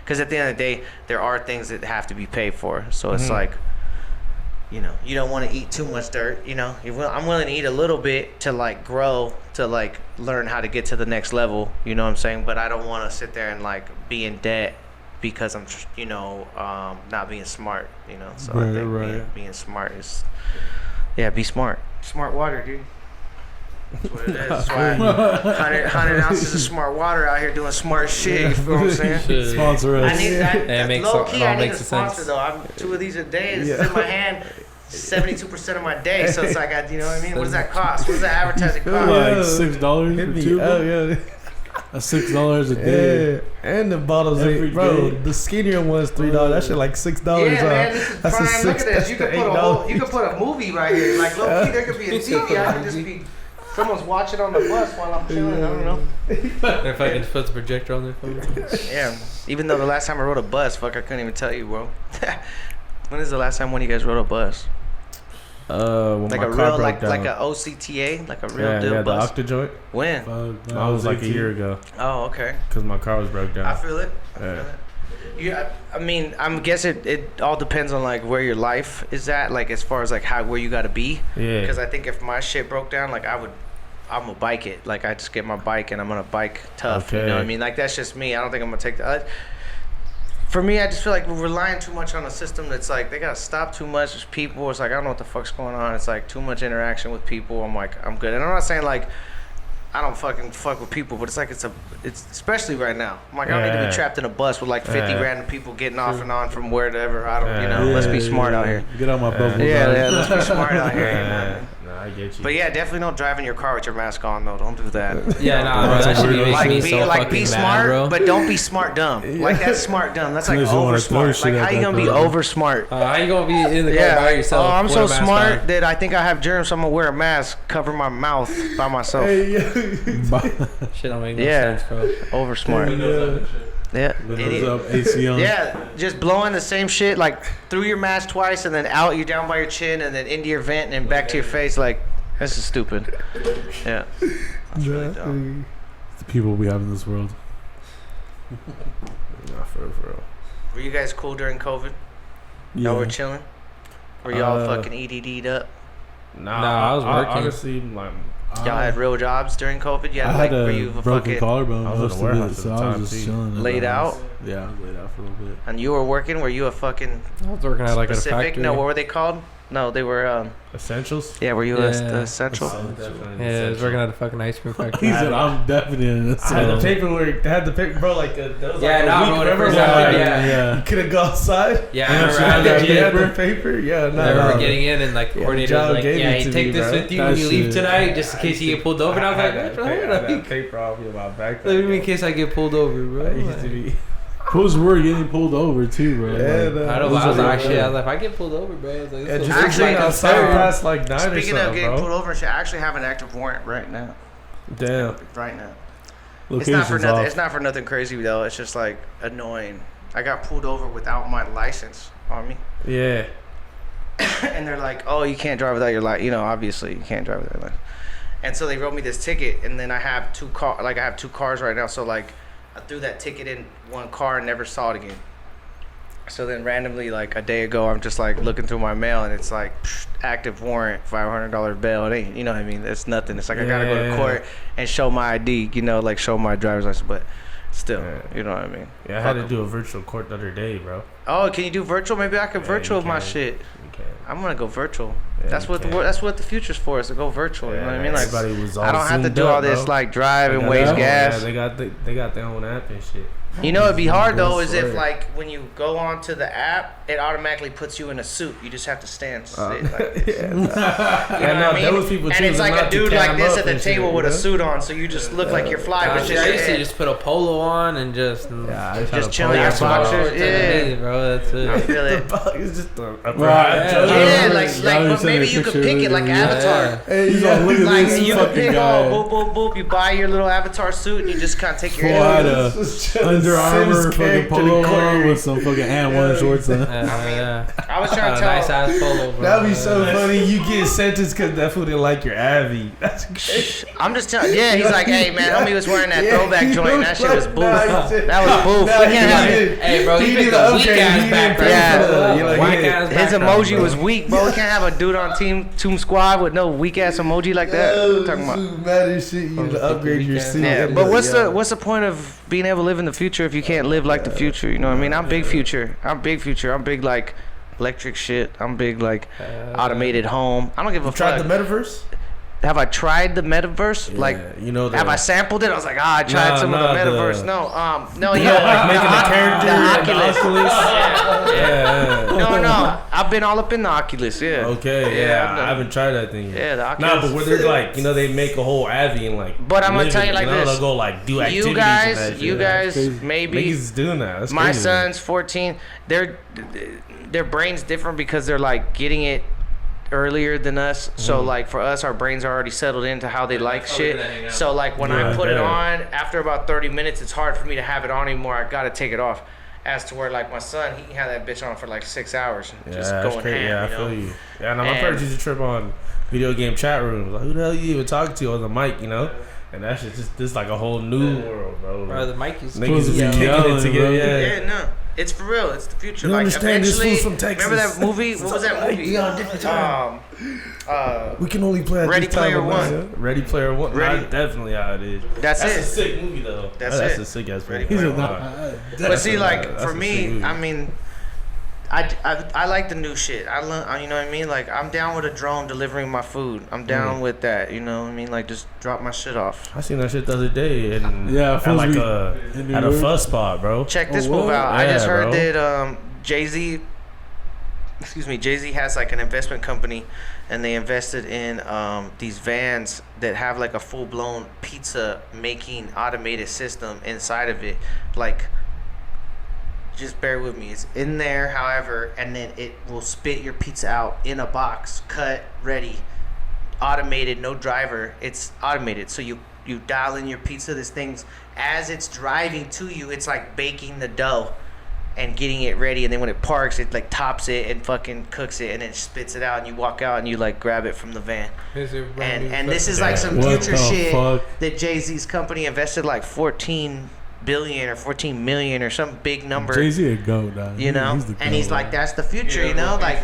because at the end of the day, there are things that have to be paid for. So it's like, you know, you don't want to eat too much dirt. You know, I'm willing to eat a little bit to like grow, to like learn how to get to the next level. You know what I'm saying? But I don't want to sit there and like be in debt because I'm, you know, not being smart. You know, so I think being smart is, be smart. Smart water, dude. That's what it is. That's why 100 ounces of smart water out here doing smart shit. You feel what I'm saying? Sponsor us. I need that. Low key, I need a sense. sponsor though. I'm 2 of these a day. This is in my hand. 72% of my day. So it's like, you know what I mean? What does that cost? What does that advertising cost? Like $6 for 2. Oh yeah. That's $6 a day. Yeah, and the bottles, Every bro. day. The skinnier one's $3. That shit like $6. Yeah, man, this is that's prime. Look at this. You that's could $8. you could put a movie right here. Like low key, there could be a TV. I could just be someone's watching on the bus while I'm chilling. I don't know. If I can put the projector on their phone. Yeah. Even though the last time I rode a bus, I couldn't even tell you, bro. When is the last time one of you guys rode a bus? When Like my a car real, broke down. like a OCTA, like a real yeah, deal the bus. Octa joint. When? I was like a year ago Oh, okay. because my car was broke down. I feel it. Yeah. Yeah, I mean, I'm guessing it all depends on like where your life is at, like as far as like where you gotta be. Yeah. Because I think if my shit broke down, like I'm gonna bike it. Like I just get my bike and I'm gonna bike tough. You know what I mean? Like that's just me. I don't think I'm gonna take that. For me, I just feel like we're relying too much on a system that's like they gotta stop too much. There's people. It's like I don't know what the fuck's going on. It's like too much interaction with people. I'm like I'm good, and I'm not saying like I don't fucking fuck with people, but it's like it's especially right now. I'm like I don't need to be trapped in a bus with like 50 random people getting off and on from wherever. I don't, you know. Let's be smart out here. Get out my bubble. Yeah, let's be smart out here. You know? No, I get you. But yeah, definitely don't drive in your car with your mask on though. Don't do that. Yeah, nah, bro. That should be Like making me so fucking be mad, smart, bro. but don't be smart dumb. Like that's smart dumb. That's like Unless you wanna over throw smart. shit Like at how you that gonna be car. over smart? How you gonna be in the car Yeah, by yourself? oh, I'm with so a mask smart on? that I think I have germs, so I'm gonna wear a mask, cover my mouth by myself. Shit don't make no Yeah. sense, bro. Over smart. Yeah. Windows Idiot. up, AC on. Yeah, just blowing the same shit like through your mask twice and then out, you're down by your chin and then into your vent and then back to your face. Like, this is stupid. Yeah. That's really dumb. The people we have in this world. Nah, for real. Were you guys cool during COVID? Y'all were chilling? Were y'all fucking EDD'd up? Nah, I was working. Honestly, like, Y'all had real jobs during COVID? Yeah, I like had were a you broken fucking collarbone I was in most the of it, warehouse so at the I time, was just too. chilling. at Laid the house. out? Yeah, I was laid out for a little bit. and you were working? Were you a fucking I was working at like at a specific? factory. No, what were they called? No, they were essentials. yeah, were you Yeah. a essential? Yeah, I was working at a fucking ice cream factory. He said, "I'm definitely in this." I had the paperwork. I had the paper, bro. Like, that was Yeah, like nah, a week. bro, the Remember first when, time, like, yeah. you couldn't go outside? Yeah, I remember I had legit. you had the paper. Yeah, I no. remember getting in and like the coordinator John was like, gave yeah, it you to take me, this bro. with you That when you leave shit. tonight just in case you get pulled over. And I was like, that paper off of my backpack. in case I get pulled over, bro. I used to be. Fools were getting pulled over too, bro. Yeah, Like, I don't know. those I was are like, real shit. I bad. was like, if I get pulled over, bro, I was like, Yeah, this just is Actually, like I'm outside sorry. past like 9 or Speaking of something, getting bro. pulled over and shit, I actually have an active warrant right now. Damn. Right now. It's not for Location's nothing. off. It's not for nothing crazy though. It's just like annoying. I got pulled over without my license on me, Yeah. and they're like, "Oh, you can't drive without your license. You know, obviously you can't drive without your license." And so they wrote me this ticket, and then I have two cars right now. So like, I threw that ticket in one car and never saw it again. So then randomly, like a day ago, I'm just like looking through my mail, and it's like active warrant, $500 bail. It ain't, you know what I mean? It's nothing. It's like I gotta go to court and show my ID, you know, like show my driver's license, but still, you know what I mean? Yeah, I had to do a virtual court the other day, bro. Oh, can you do virtual? Maybe I can virtual my shit. You can. I'm gonna go virtual. Yeah, that's what you can. that's what the future's for, is to go virtual. You know what I mean? Like, everybody was all I don't have to zoomed do up, all this bro. like drive and They got waste their own- gas. Yeah, they got their own app and shit. You know, it'd be hard though, is if Swear. like when you go onto the app, it automatically puts you in a suit. You just have to stand straight like this. Yeah, You know what I mean? those people and choose it's like not a to dude cam like this up at the and shit, table with a you know? suit on, so you just look like you're fly, but I just used to just put a polo on and just Just chilling your boxers. Yeah, bro. That's I it. feel it. It's just a Right. Yeah, Y'all but sent maybe a you could picture pick it of like it. Avatar. Hey, he's all, look at Like this you can fucking pick, guy. boop, boop, boop. You buy your little Avatar suit and you just kind of take your Full out head. of Under Armour fucking polo on with some fucking Ant-1 shorts on. Yeah. I was trying to Nice tell. ass polo, bro. That'd be so funny. You get sentenced because that fool didn't like your Avi. That's crazy. I'm just telling. Yeah, he's like, hey man, homie was wearing that throwback joint. And that shit was boof. Nah, That was boof. Nah, We can't have it. Hey, bro, he He picked did a okay, weak he ass didn't background. Yeah. You're like, Whack yeah. ass His background, emoji bro. was weak, bro. We can't have a dude on Team Squad with no weak ass emoji like that. What you talking about? Mad as shit. You need to upgrade your suit. Yeah, but what's the point of being able to live in the future if you can't live like the future? You know what I mean? I'm big future. I'm big like electric shit. I'm big like automated home. I don't give a Tried fuck. the metaverse? Have I tried the metaverse? Like, you know, have I sampled it? I was like, I tried some of the metaverse. No, you yeah, know, like making a character the in the Oculus. Oculus. Yeah. No, I've been all up in the Oculus. Yeah. Okay, Yeah, yeah, I've I done- haven't tried that thing yet. Yeah, the Oculus. Nah, but where they're like, you know, they make a whole Avi and like. But I'm gonna live tell in you it, like know, this. They'll go like do activities. You guys, maybe. Niggas is doing that. That's My crazy. son's 14. Their brain's different because they're like getting it earlier than us. So like for us, our brains are already settled into how they like shit. So like when I put it on, after about 30 minutes, it's hard for me to have it on anymore. I gotta take it off. As to where like my son, he can have that bitch on for like 6 hours, just that's going crazy. ham. Yeah, I you know? feel you. Yeah, and my And- parents used to trip on video game chat rooms. Like, who the hell you even talking to on the mic, you know? And that's just this like a whole new world, bro. Bro, the mic is Niggas is Yeah. kicking Yelling, it together. bro. Yeah. Yeah, no, it's for real. It's the future. You Like understand this eventually, fool's from Texas. remember that movie? What was that movie? We on a different time. We can only play at Ready this time Player of One. night. Ready Player One. Ready- That's definitely how it is. That's a it. sick movie though. That's That's it. a sick ass Ready movie. He's Player a One. nah, But see, like that's for a sick me, movie. I mean, I like the new shit. You know what I mean? Like I'm down with a drone delivering my food. I'm down with that. You know what I mean? Like just drop my shit off. I seen that shit the other day and Yeah, at fools like be a in at New a York. fuss spot, bro. Check this Oh, move what? out. I just Yeah, heard bro. that Jay-Z has like an investment company, and they invested in these vans that have like a full-blown pizza making automated system inside of it. Like, just bear with me, it's in there, however, and then it will spit your pizza out in a box, cut, ready, automated, no driver. It's automated, so you dial in your pizza. This thing's, as it's driving to you, it's like baking the dough and getting it ready, and then when it parks, it like tops it and fucking cooks it, and then spits it out, and you walk out and you like grab it from the van. And this is like some What future the shit fuck? that Jay-Z's company invested like 14 billion or 14 million or some big number. Jay-Z a goat, dog. You know, He's the and he's goat. like, that's the future, you know, like,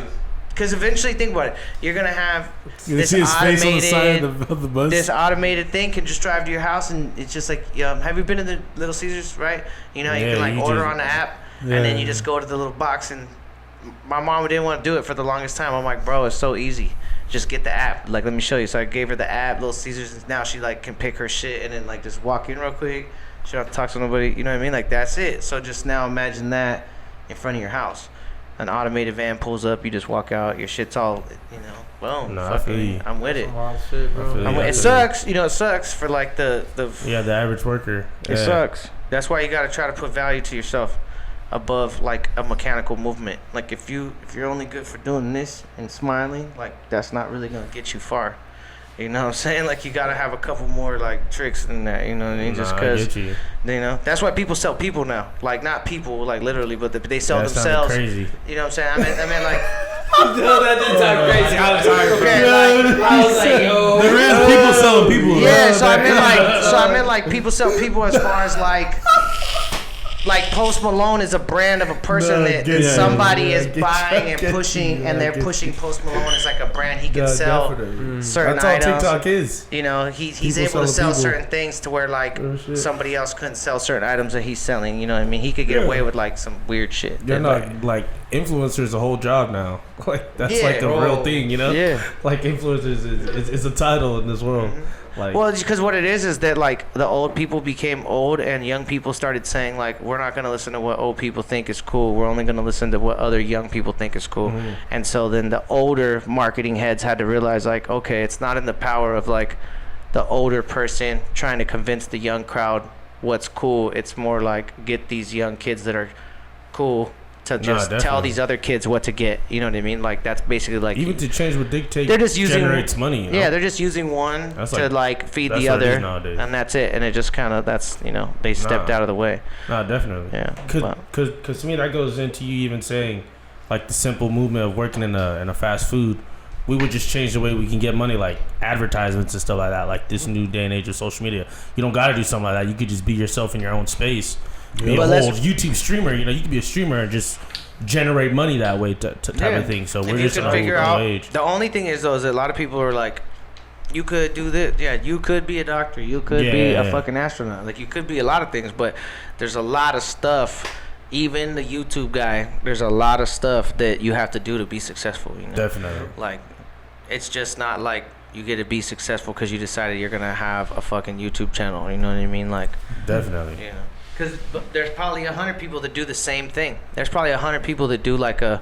because eventually, think about it, you're gonna have You this see his face on the side automated, of the bus. this automated thing can just drive to your house, and it's just like, have you been to the Little Caesars, right? You know, you Yeah, can like you order just- on the app, Yeah. and then you just go to the little box. And my mom didn't want to do it for the longest time. I'm like, bro, it's so easy. Just get the app. Like, let me show you. So I gave her the app, Little Caesars, and now she like can pick her shit and then like just walk in real quick. She don't have to talk to nobody. You know what I mean? Like, that's it. So just now imagine that in front of your house. An automated van pulls up, you just walk out, your shit's all, you know, boom, No, I feel fucking, you. I'm with it. Shit, bro. I feel you. It sucks, you know, it sucks for like the Yeah, the average worker. it sucks. That's why you got to try to put value to yourself above like a mechanical movement. Like if you're only good for doing this and smiling, like that's not really gonna get you far. You know what I'm saying? Like, you gotta have a couple more like tricks than that. You know what I mean? Just because, you know, that's why people sell people now. Like, not people, like literally, but they sell themselves. Crazy. You know what I'm saying? I mean, like. No, that didn't sound crazy. I was Okay, I was like, yo. There is people selling people. Yeah, so I meant like people sell people as far as like Post Malone is a brand of a person that somebody is buying and pushing, and they're pushing Post Malone as like a brand he can sell certain That's all items. TikTok is. You know, he's People able to sell people. certain things to where like somebody else couldn't sell certain items that he's selling. You know what I mean? He could get away with like some weird shit. You're that, not like influencers a whole job now. Like that's like the real thing, you know? Yeah. Like influencers is a title in this world. Like, well, because what it is that like the old people became old and young people started saying like, we're not going to listen to what old people think is cool. We're only going to listen to what other young people think is cool. And so then the older marketing heads had to realize like, okay, it's not in the power of like the older person trying to convince the young crowd what's cool. It's more like get these young kids that are cool to just tell these other kids what to get. You know what I mean? Like that's basically like even to change what dictate they're just using, generates money. You know? Yeah, they're just using one to like feed the other, and that's it. And it just kind of they stepped out of the way. Nah, definitely. Yeah, because to me that goes into you even saying like the simple movement of working in a fast food. We would just change the way we can get money, like advertisements and stuff like that. Like this new day and age of social media, you don't got to do something like that. You could just be yourself in your own space. Be a whole YouTube streamer, you know. You could be a streamer and just generate money that way, type of thing. So we're just gonna figure out. The only thing is though, is that a lot of people are like, you could do this. Yeah, you could be a doctor. You could be a fucking astronaut. Like you could be a lot of things, but there's a lot of stuff. Even the YouTube guy, there's a lot of stuff that you have to do to be successful. You know? Definitely. Like, it's just not like you get to be successful because you decided you're gonna have a fucking YouTube channel. You know what I mean? Like, definitely. You know. Because there's probably 100 people that do the same thing. There's probably 100 people that do like a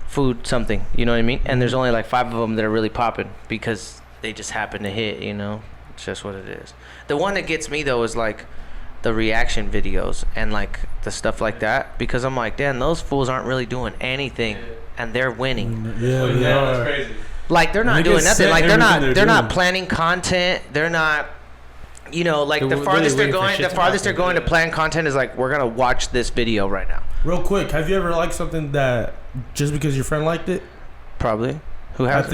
food something, you know what I mean? And there's only like 5 of them that are really popping because they just happen to hit, you know? It's just what it is. The one that gets me though is like the reaction videos and like the stuff like that, because I'm like, damn, those fools aren't really doing anything and they're winning. Yeah, that's crazy. Like they're not doing nothing. Like they're not planning content. They're not. You know, like the farthest they're going to plan content is like, we're gonna watch this video right now. Real quick, have you ever liked something that just because your friend liked it? Probably. Who has?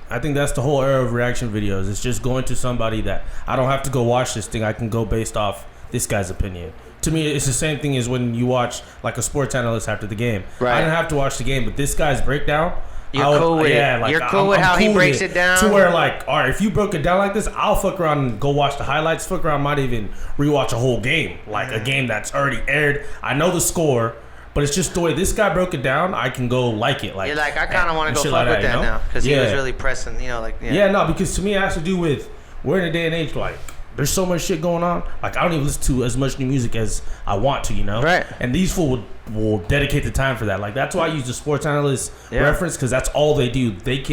I think that's the whole era of reaction videos. It's just going to somebody that I don't have to go watch this thing. I can go based off this guy's opinion. To me, it's the same thing as when you watch like a sports analyst after the game. Right. I didn't have to watch the game, but this guy's breakdown. You're cool with it. Like, you're cool with how he breaks it down. To where like, all right, if you broke it down like this, I'll fuck around and go watch the highlights. Fuck around, might even rewatch a whole game, like a game that's already aired. I know the score, but it's just the way this guy broke it down. I can go like it. Like you're like, I kind of want to go fuck like with that you know? now because he was really pressing. You know, like no, because to me it has to do with we're in a day and age like. There's so much shit going on. Like I don't even listen to as much new music as I want to, you know. Right. And these fools will dedicate the time for that. Like that's why I use the sports analyst reference because that's all they do. This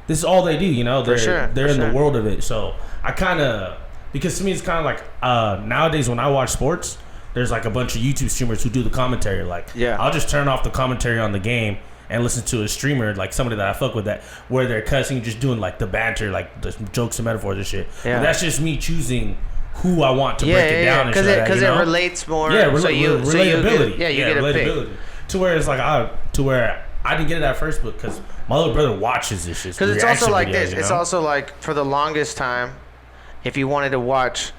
is all they do, you know. They're in the world of it. So I kind of because to me it's kind of like nowadays when I watch sports, there's like a bunch of YouTube streamers who do the commentary. Like I'll just turn off the commentary on the game and listen to a streamer like somebody that I fuck with that where they're cussing, just doing like the banter, like the jokes and metaphors and shit. Yeah. But that's just me choosing who I want to break it down and shit like that, because it relates more. Yeah, relatability. You get a pick. To where it's like I didn't get it at first, but because my little brother watches this shit. Because it's also like this. It's also like for the longest time, if you wanted to watch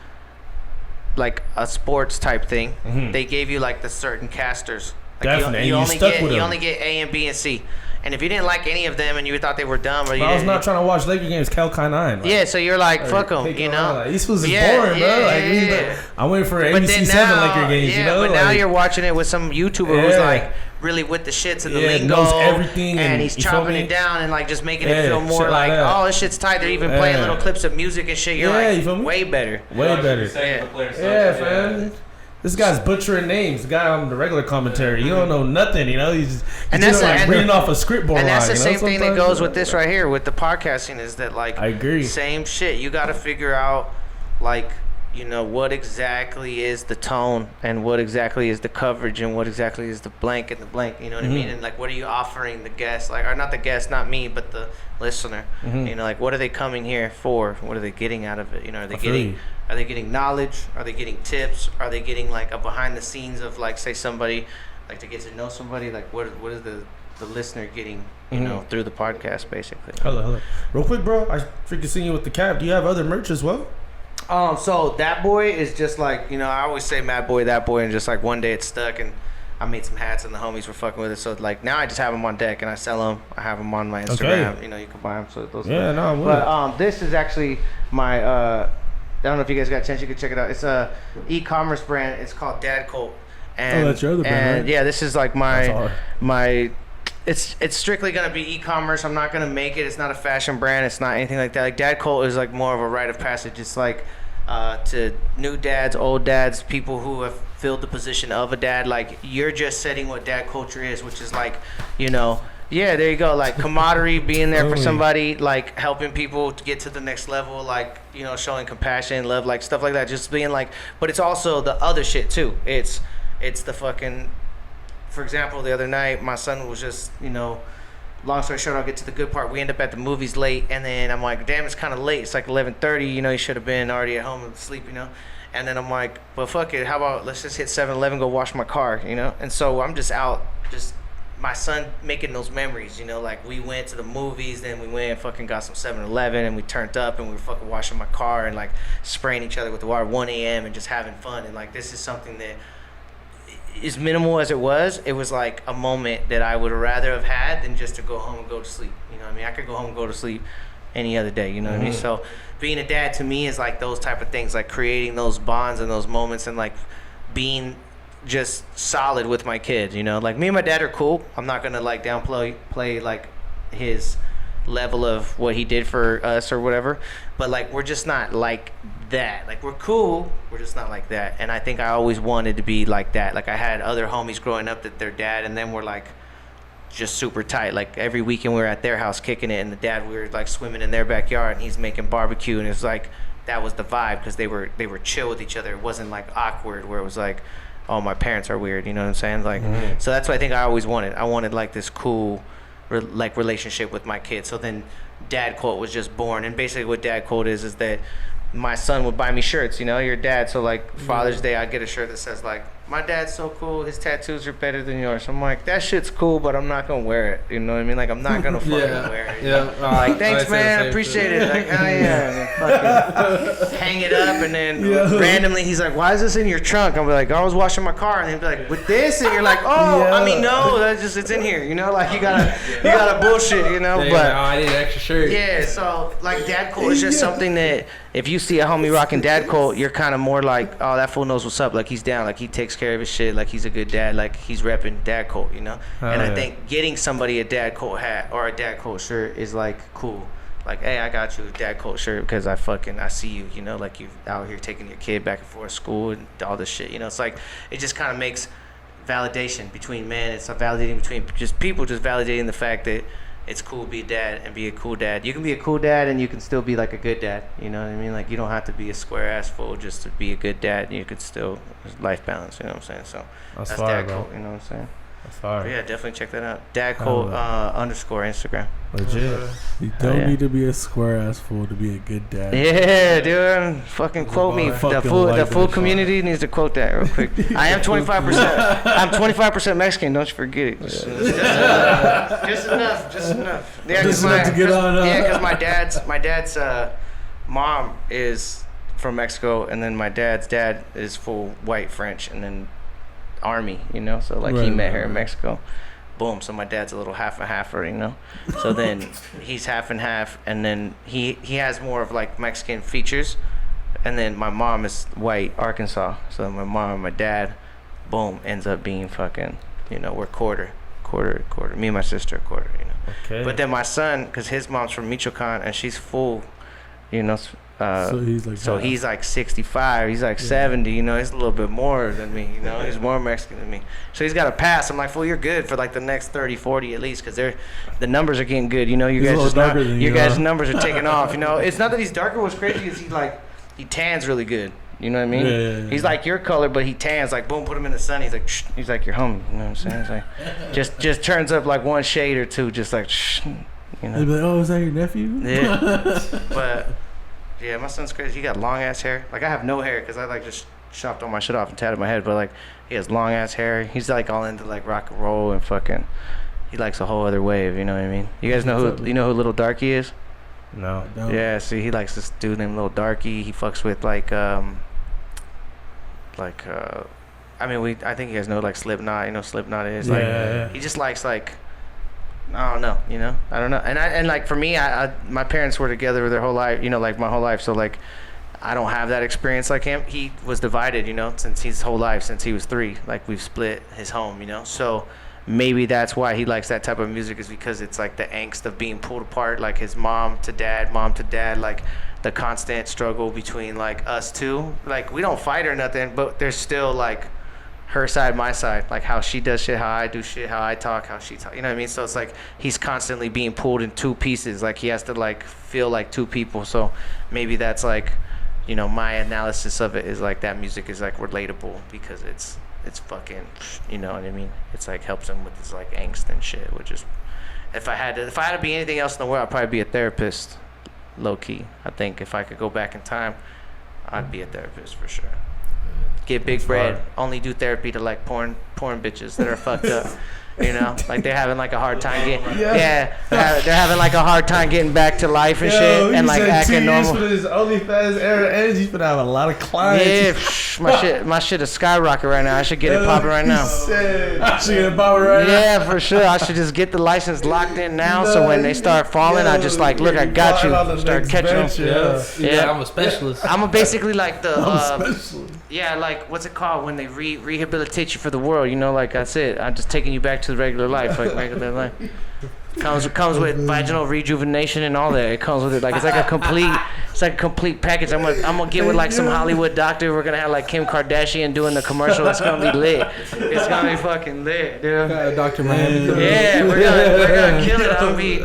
like a sports type thing, they gave you like the certain casters. Like definitely, you only get A and B and C, and if you didn't like any of them and you thought they were dumb, or I was not trying to watch Laker games, Cal Kai 9. Like, so you're like, fuck them, you know. Like, these fools is boring, bro. Like, I went for ABC 7 Laker games, you know. But now you're watching it with some YouTuber who's like really with the shits and the lingo, knows everything, and he's chopping it down and like just making it feel more like, oh, this shit's tight. They're even playing little clips of music and shit. You're like, way better, Yeah, man. This guy's butchering names. The guy on the regular commentary, you don't know nothing, you know. He's like reading off a script board. And that's the same thing that goes with this right here with the podcasting is that like I agree. Same shit. You got to figure out like you know, what exactly is the tone and what exactly is the coverage and what exactly is the blank and the blank, you know what I mean? And like, what are you offering the guest, like, or not the guest, not me, but the listener, you know, like, what are they coming here for? What are they getting out of it? You know, are they getting knowledge? Are they getting tips? Are they getting like a behind the scenes of like, say somebody, like to get to know somebody, like what is the listener getting, you know, through the podcast basically. Hello. Real quick, bro, I freaking seen you with the cap. Do you have other merch as well? So that boy is just like, you know, I always say MadBoy, that boy, and just like one day it stuck and I made some hats and the homies were fucking with it. So like now I just have them on deck and I sell them. I have them on my Instagram. Okay. You know, you can buy them. So those. Yeah, no, I'm with But this is actually my. I don't know if you guys got a chance. You can check it out. It's a e-commerce brand. It's called Dad Cult. And, that's your other brand, right? Yeah, this is like my. It's strictly gonna be e-commerce. I'm not gonna make it. It's not a fashion brand. It's not anything like that. Like Dad Cult is like more of a rite of passage. It's like to new dads, old dads, people who have filled the position of a dad. Like you're just setting what dad culture is, which is like, you know, yeah, there you go. Like camaraderie, being there for somebody, like helping people to get to the next level, like, you know, showing compassion, love, like stuff like that. Just being like, but it's also the other shit too. It's the fucking. For example, the other night, my son was just, you know, long story short, I'll get to the good part. We end up at the movies late, and then I'm like, damn, it's kind of late. It's like 11:30, you know, he should have been already at home and asleep, you know. And then I'm like, but fuck it, how about let's just hit 7-Eleven, go wash my car, you know. And so I'm just out, just my son making those memories, you know, like we went to the movies, then we went and fucking got some 7-Eleven, and we turned up, and we were fucking washing my car and like spraying each other with the water 1 a.m. and just having fun. And like this is something that, as minimal as it was like a moment that I would rather have had than just to go home and go to sleep. You know what I mean? I could go home and go to sleep any other day, you know what I mean? So being a dad to me is like those type of things, like creating those bonds and those moments and like being just solid with my kids, you know? Like me and my dad are cool. I'm not gonna like downplay like his level of what he did for us or whatever, but like we're just not like that. Like we're cool, we're just not like that. And I think I always wanted to be like that. Like I had other homies growing up that their dad and them were like just super tight. Like every weekend we were at their house kicking it, and the dad, we were like swimming in their backyard and he's making barbecue, and it was like that was the vibe because they were chill with each other. It wasn't like awkward where it was like, oh, my parents are weird, you know what I'm saying? Like so that's what I think I always wanted. I wanted like this cool like relationship with my kids. So then Dad Cult was just born, and basically what Dad Cult is that my son would buy me shirts, you know, your dad. So like Father's Day, I'd get a shirt that says like, my dad's so cool, his tattoos are better than yours. I'm like, that shit's cool, but I'm not gonna wear it, you know what I mean? Like I'm not gonna fucking wear it. Yeah. Like thanks man, I appreciate it. Like, oh yeah. Fucking hang it up, and then randomly he's like, why is this in your trunk? I'm like, I was washing my car, and he'd be like, with this? And you're like, oh, I mean, no, that's just, it's in here, you know, like you gotta bullshit, you know. But I need an extra shirt. yeah, so like Dad Cult is just something that if you see a homie rocking Dad Cult, you're kind of more like, oh, that fool knows what's up. Like he's down, like he takes care of his shit, like he's a good dad, like he's repping Dad Cult, you know. And I think getting somebody a Dad Cult hat or a Dad Cult shirt is like cool. Like, hey, I got you a Dad Cult shirt because I see you, you know, like you out here taking your kid back and forth to school and all this shit, you know. It's like it just kind of makes validation between men. It's validating between just people, just validating the fact that it's cool to be a dad and be a cool dad. You can be a cool dad and you can still be like a good dad. You know what I mean? Like you don't have to be a square ass fool just to be a good dad. You could still life balance. You know what I'm saying? So that's Dad Cult. You know what I'm saying? That's fire. But yeah, definitely check that out. Dad Cult _ Instagram. Legit. You don't need to be a square ass fool to be a good dad. Yeah, dude. Fucking quote me. The full community needs to quote that real quick. I am 25%. I'm 25% Mexican. Don't you forget it. Just enough. Yeah, Just enough to get on. Yeah, because my dad's mom is from Mexico, and then my dad's dad is full white French, and then army, you know. So like he met her in Mexico. Boom. So my dad's a little half and halfer, you know. So then he's half and half, and then he has more of like Mexican features, and then my mom is white Arkansas. So my mom and my dad, boom, ends up being fucking, you know, we're quarter. Me and my sister are quarter, you know. Okay. But then my son, because his mom's from Michoacan and she's full, you know. So he's like 65, he's like 70, you know, he's a little bit more than me, you know, he's more Mexican than me. So he's got a pass. I'm like, fool, you're good for like the next 30, 40 at least, because the numbers are getting good, you know, you guys' numbers are taking off, you know. It's not that he's darker, what's crazy is he tans really good. You know what I mean? Yeah. He's like your color, but he tans. Like, boom, put him in the sun. He's like, shh. He's like your homie. You know what I'm saying? It's like, just turns up like one shade or two, just like, shh. You know? They'd be like, oh, is that your nephew? Yeah. But yeah, my son's crazy. He got long ass hair. Like, I have no hair because I like just chopped all my shit off and tatted my head. But like, he has long ass hair. He's like all into like rock and roll and fucking. He likes a whole other wave. You know what I mean? You guys know who Little Darky is? No. Yeah. See, he likes this dude named Little Darky. He fucks with like I think you guys know like Slipknot. You know Slipknot is like. He just likes like. I don't know, you know. I don't know, and like for me, my parents were together their whole life, you know, like my whole life. So like, I don't have that experience like him. He was divided, you know, since his whole life, since he was 3. Like we've split his home, you know. So maybe that's why he likes that type of music, is because it's like the angst of being pulled apart, like his mom to dad, like the constant struggle between like us two. Like we don't fight or nothing, but there's still like her side, my side, like how she does shit, how I do shit, how I talk, how she talk, you know what I mean? So it's like he's constantly being pulled in 2 pieces, like he has to like feel like 2 people. So maybe that's like, you know, my analysis of it is like that music is like relatable because it's fucking, you know what I mean? It's like helps him with his like angst and shit, which is, if I had to be anything else in the world, I'd probably be a therapist, low key. I think if I could go back in time, I'd be a therapist for sure. Get big bread. Only do therapy to like porn bitches that are fucked up. You know, like they're having like a hard time getting. They're having like a hard time getting back to life and shit, and like acting normal. For this OnlyFans era, and he's gonna have a lot of clients. Yeah, my shit is skyrocket right now. I should get it popping right now. I should get it popping right now. Yeah, for sure. I should just get the license locked in now, so when they start falling, I just like, look, I got you. Start catching them. Yeah, I'm a specialist. I'm basically like the. Specialist. Yeah, like what's it called when they rehabilitate you for the world? You know, like that's it. I'm just taking you back to the regular life, like regular life. Comes with vaginal rejuvenation and all that. It comes with it. Like it's like a complete package. I'm gonna get with like some Hollywood doctor. We're gonna have like Kim Kardashian doing the commercial. It's gonna be lit. It's gonna be fucking lit, dude. Dr. Miami. Yeah, we're gonna kill it. I'm gonna be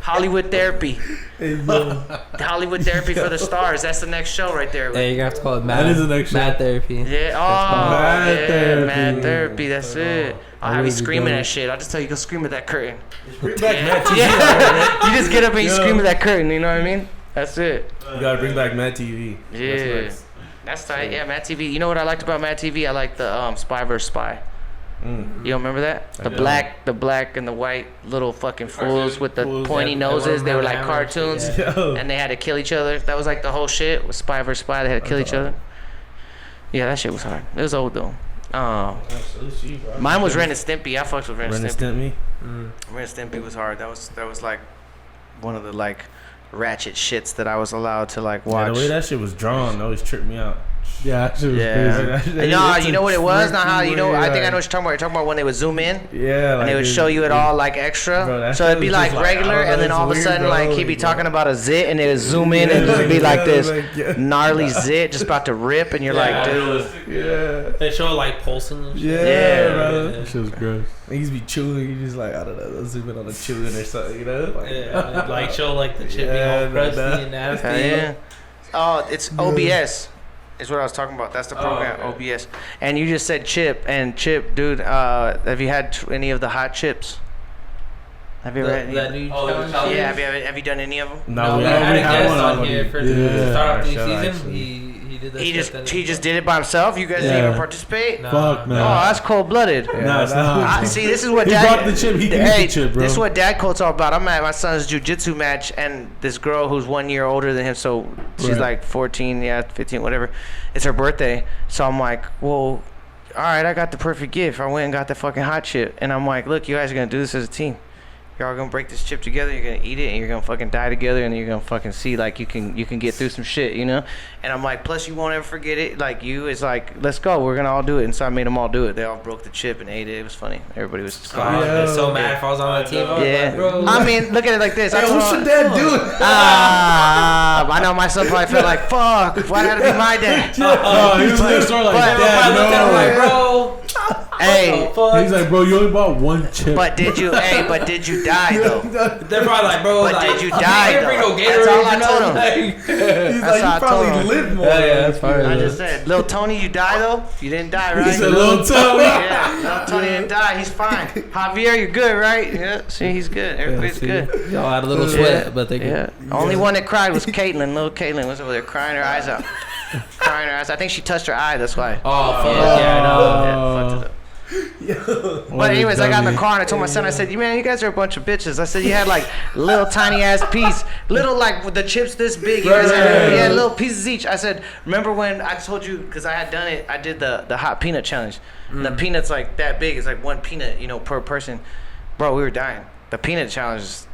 Hollywood therapy. Hollywood therapy for the stars. That's the next show right there. Yeah, you're gonna have to call it That is the next show. Mad Therapy. Yeah. Oh, Mad Therapy. That's it. I'll have you screaming at shit. I'll just tell you, go scream at that curtain. Bring back Matt TV. Yeah. You just get up and you scream at that curtain. You know what I mean? That's it. You gotta bring back Matt TV. Yeah. That's tight. Yeah, Mad TV. You know what I liked about Mad TV? I liked the Spy vs. Spy. You don't remember that? The black and the white little fucking fools with the pointy noses. They were like cartoons, and they had to kill each other. That was like the whole shit with Spy vs. Spy. They had to kill each other. Yeah, that shit was hard. It was old though. Mine was Ren and Stimpy. I fucked with Ren and Stimpy. Ren and Stimpy was hard. That was like one of the like ratchet shits that I was allowed to like watch. Yeah, the way that shit was drawn always tripped me out. Yeah, that shit was crazy. No, you know what it was? Not how you know. I think I know what you're talking about. You're talking about when they would zoom in. Yeah, and they would show you it all like extra. Bro, so it'd be like regular, and then all of a sudden, like he'd be talking about a zit, and they would zoom in, and it'd be like this gnarly zit just about to rip, and you're like, dude. Yeah. They show like pulsing and shit. Yeah, bro. That shit was gross. Niggas be chewing, you just like, I don't know, zoom in on the chewing or something, you know? Like, Yeah, like show like the chip being all crusty and nasty. Yeah. Oh, it's OBS. Is what I was talking about. That's the program, OBS. And you just said chip, and chip, dude. Have you had any of the hot chips? Have you ever had any? That new challenge? Yeah. Have you done any of them? No, we already had a guest one on here for the start off the new season. He did that. He just did it by himself. You guys didn't even participate. No. Fuck, man. Oh, that's cold blooded. No, it's not. See, this is what He Dad. brought the chip. He Hey, the chip, bro. this is what Dad Coat's all about. I'm at my son's jiu-jitsu match, and this girl who's 1 year older than him, so she's Right. like 14, 15, whatever. It's her birthday, so I'm like, well, all right, I got the perfect gift. I went and got the fucking hot chip, and I'm like, look, you guys are gonna do this as a team. You're all gonna break this chip together. You're gonna eat it, and you're gonna fucking die together, and you're gonna fucking see like you can get through some shit, you know. And I'm like, plus you won't ever forget it. Like you, it's like, let's go. We're gonna all do it. And so I made them all do it. They all broke the chip and ate it. It was funny. Everybody was crying. I was so mad if I was on that team. Yeah. Bro. I mean, look at it like this. Hey, what's your dad doing? I know my son probably felt like, fuck. Why had to be my dad? Oh, he was in the store like, But- Dad, I looked at him like, no. bro. Hey, He's like, bro, you only bought one chip. but did you? Hey, but did you die though? They're probably like, bro. But like, did you die bring though? no That's all I Gatorade, told him. He's That's like, how I you told probably him. lived more. Yeah, that's fine. I just said, Lil Tony, you die though? You didn't die, right? He said, Lil Tony. Yeah, Lil Tony didn't die. He's fine. Javier, you're good, right? Yeah. See, he's good. Everybody's good. Y'all had a little sweat, but they Yeah. Only one that cried was Caitlyn. Little Caitlyn was over there crying her eyes out. Crying her eyes. I think she touched her eye. That's why. Oh, fuck. Yeah, I know. Oh. Yeah, fucked it up. But anyways, I got in the car and I told my son, I said, man, you guys are a bunch of bitches. I said, you had like little tiny ass piece, little like with the chips this big. You guys had little pieces each. I said, remember when I told you, because I had done it, I did the hot peanut challenge. The peanut's like that big. It's like one peanut, per person. Bro, we were dying. The peanut challenge is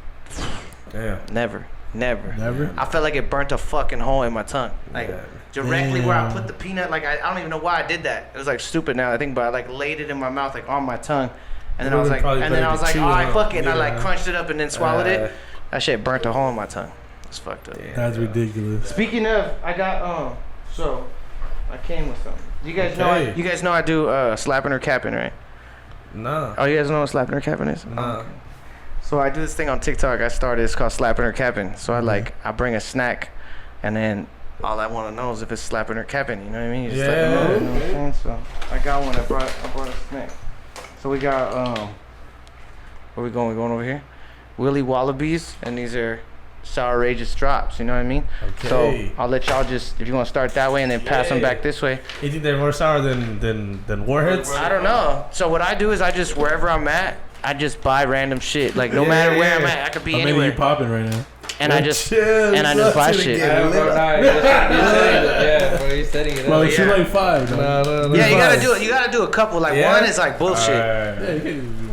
never. I felt like it burnt a fucking hole in my tongue. Like directly where I put the peanut, like I don't even know why I did that. It was like stupid now I think, but I like laid it in my mouth, like on my tongue. And then I was like, all right, fuck it. And I like crunched it up and then swallowed it. That shit burnt a hole in my tongue. It's fucked up. That's ridiculous. Speaking of, I got so I came with something. You guys know I do slapping or capping, right? No. Oh, you guys know what slapping or capping is? No. Okay. So I do this thing on TikTok. I started. It's called slapping or capping. So I bring a snack, and then all I want to know is if it's slapping or capping. You know what I mean? You just let me know, you know what I'm saying? So I got one. I brought a snack. So we got where we going? We going over here? Willy Wallabies, and these are sour rageous drops. You know what I mean? Okay. So I'll let y'all just, if you want to start that way and then pass them back this way. You think they're more sour than Warheads? I don't know. So what I do is I just, wherever I'm at, I just buy random shit. Like no matter where I'm at, I could be anywhere. You popping right now? And I just buy shit. Yeah, bro, you're setting it up. Well, she's like 5. Yeah, you gotta do it. You gotta do a couple. Like one is like bullshit.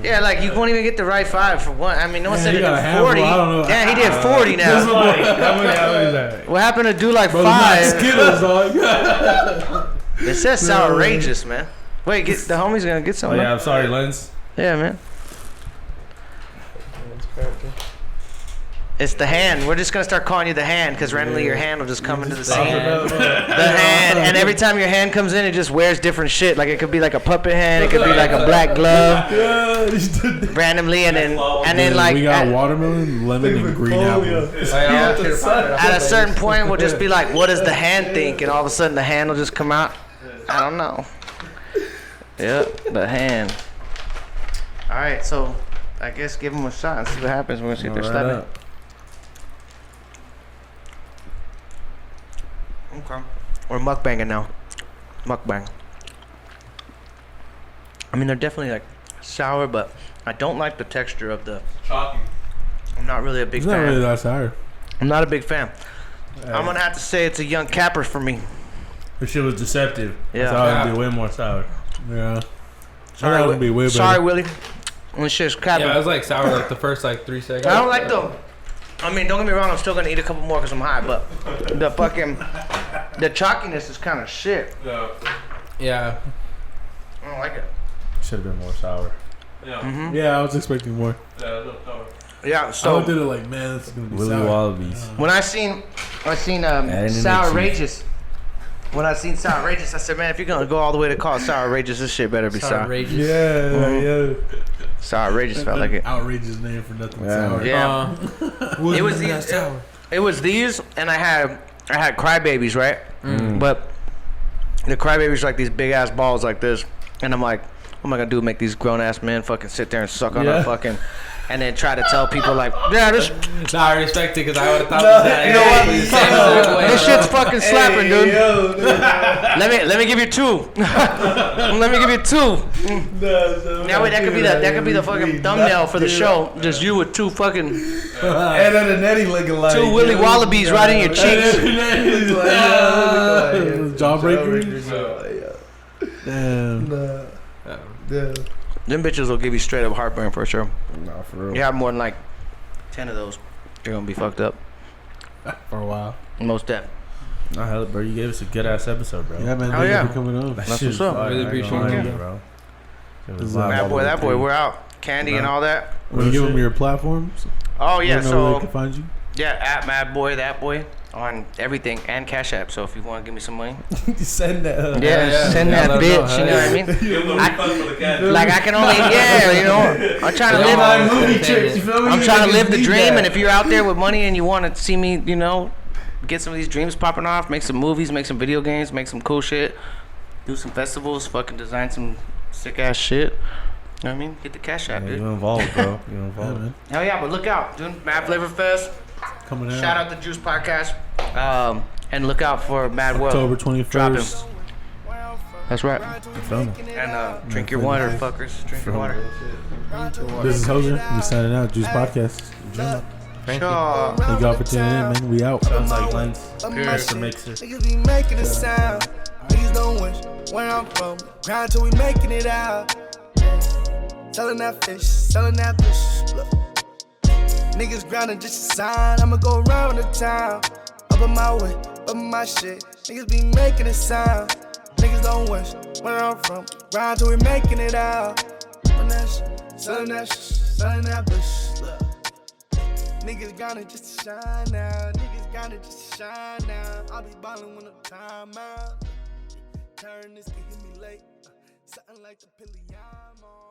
Yeah, like you won't even get the right 5 for one. I mean, no one said to do 40. I don't know. Yeah, he did 40 now. How many is that? What happened to do like Bro, 5? Skittles, dog. It says sour rageous, man. Wait, the homie's gonna get Oh something. yeah, I'm sorry, Lens. Yeah, man. It's the hand. We're just gonna start calling you the hand because randomly your hand will just come into the scene. The hand, and every time your hand comes in, it just wears different shit. Like it could be like a puppet hand, it could be like a black glove, randomly, and then like we got watermelon, lemon, and green apple. at a certain point, we'll just be like, "What does the hand think?" And all of a sudden, the hand will just come out. I don't know. Yep, the hand. All right, so I guess give them a shot and see what happens. We're gonna see if they're slapping. Okay. We're mukbanging now. Mukbang. I mean, they're definitely like sour, but I don't like the texture of the. Chalky. I'm not really a big It's fan. not really that sour. I'm not a big fan. I'm gonna have to say it's a young capper for me. This shit was deceptive. Yeah. I thought it would be way more sour. Yeah. Sorry, That would be way better. Sorry, Willie. This shit's capper. Yeah, it was like sour like the first like 3 seconds. I don't like them. I mean, don't get me wrong. I'm still gonna eat a couple more because I'm high, but the chalkiness is kind of shit. Yeah. I don't like it. Should have been more sour. Mm-hmm. Yeah, I was expecting more. Yeah. I So looked at it like, man, this is gonna be Willy sour. Wallabies. when I seen sour rageous. When I seen sour rageous, I said, man, if you're gonna go all the way to call it sour rageous, this shit better be sour. Outrageous. Yeah. Sour rageous felt like it. Outrageous name for nothing Yeah. sour. Yeah. It was these. It was these, and I had crybabies, right? But the crybabies are like these big ass balls like this, and I'm like, what am I gonna do? Make these grown ass men fucking sit there and suck on a fucking, and then try to tell people like, yeah, this. Nah, I respect it because I would have thought that. You know what? This shit's fucking slapping, dude. Let me give you 2. Let me give you 2. That could be the fucking thumbnail for the show. Just you with 2 fucking And then the netty looking like 2 Willy Wallabies right in your cheeks. Jawbreaker. Damn. Them bitches will give you straight up heartburn for sure. Nah, for real. You have more than like 10 of those, you're gonna be fucked up. For a while. Most def. Nah, hell, bro, you gave us a good ass episode, bro. Yeah, man. Oh, Thank yeah. you for coming on. That That's shit what's was up. fire. Really I ain't appreciate gonna lie it. to you, bro. It was That live all That the boy, way we're out. Candy and all that. Will you give them your platforms? Oh yeah, Let them know where they so can find you. yeah, at MadBoy, that boy. on everything and Cash App. So if you want to give me some money, Send that. send that let 'em bitch. know, You know what I mean? Like I can only, you know, I'm trying to live. movie trips. You feel me? I'm trying to live the Need dream, that. and if you're out there with money and you want to see me, you know, get some of these dreams popping off, make some movies, make some video games, make some cool shit, do some festivals, fucking design some sick ass shit. You know what I mean? Get the Cash App, Yeah, dude. you involved, bro. You involved. man. Hell yeah, but look out, dude. Mad Flavor Fest. Coming out Shout out the Juice Podcast. And look out for Mad World. October Dropping. 21st. That's right. Feel me? And drink your water, fuckers. Drink your water. This is Hoser. We signing out. Juice Podcast. Thank Sure. Thank y'all for tuning in, man. We out. Sounds like Lance. Mr. Mixer. Niggas be making a sound. Niggas don't wish where I'm from. Grind till we making it out. Selling that fish. Look. Niggas grinding just a sign. I'ma go around the town. Up in my way, up in my shit. Niggas be making a sound. Niggas don't wish where I'm from. Grind till we making it out. Selling that bush. Look. Niggas grinding just to shine now. Niggas grinding just to shine now. I'll be ballin' when the time out. Turn this can hit me late. Something like the Pilly I'm on.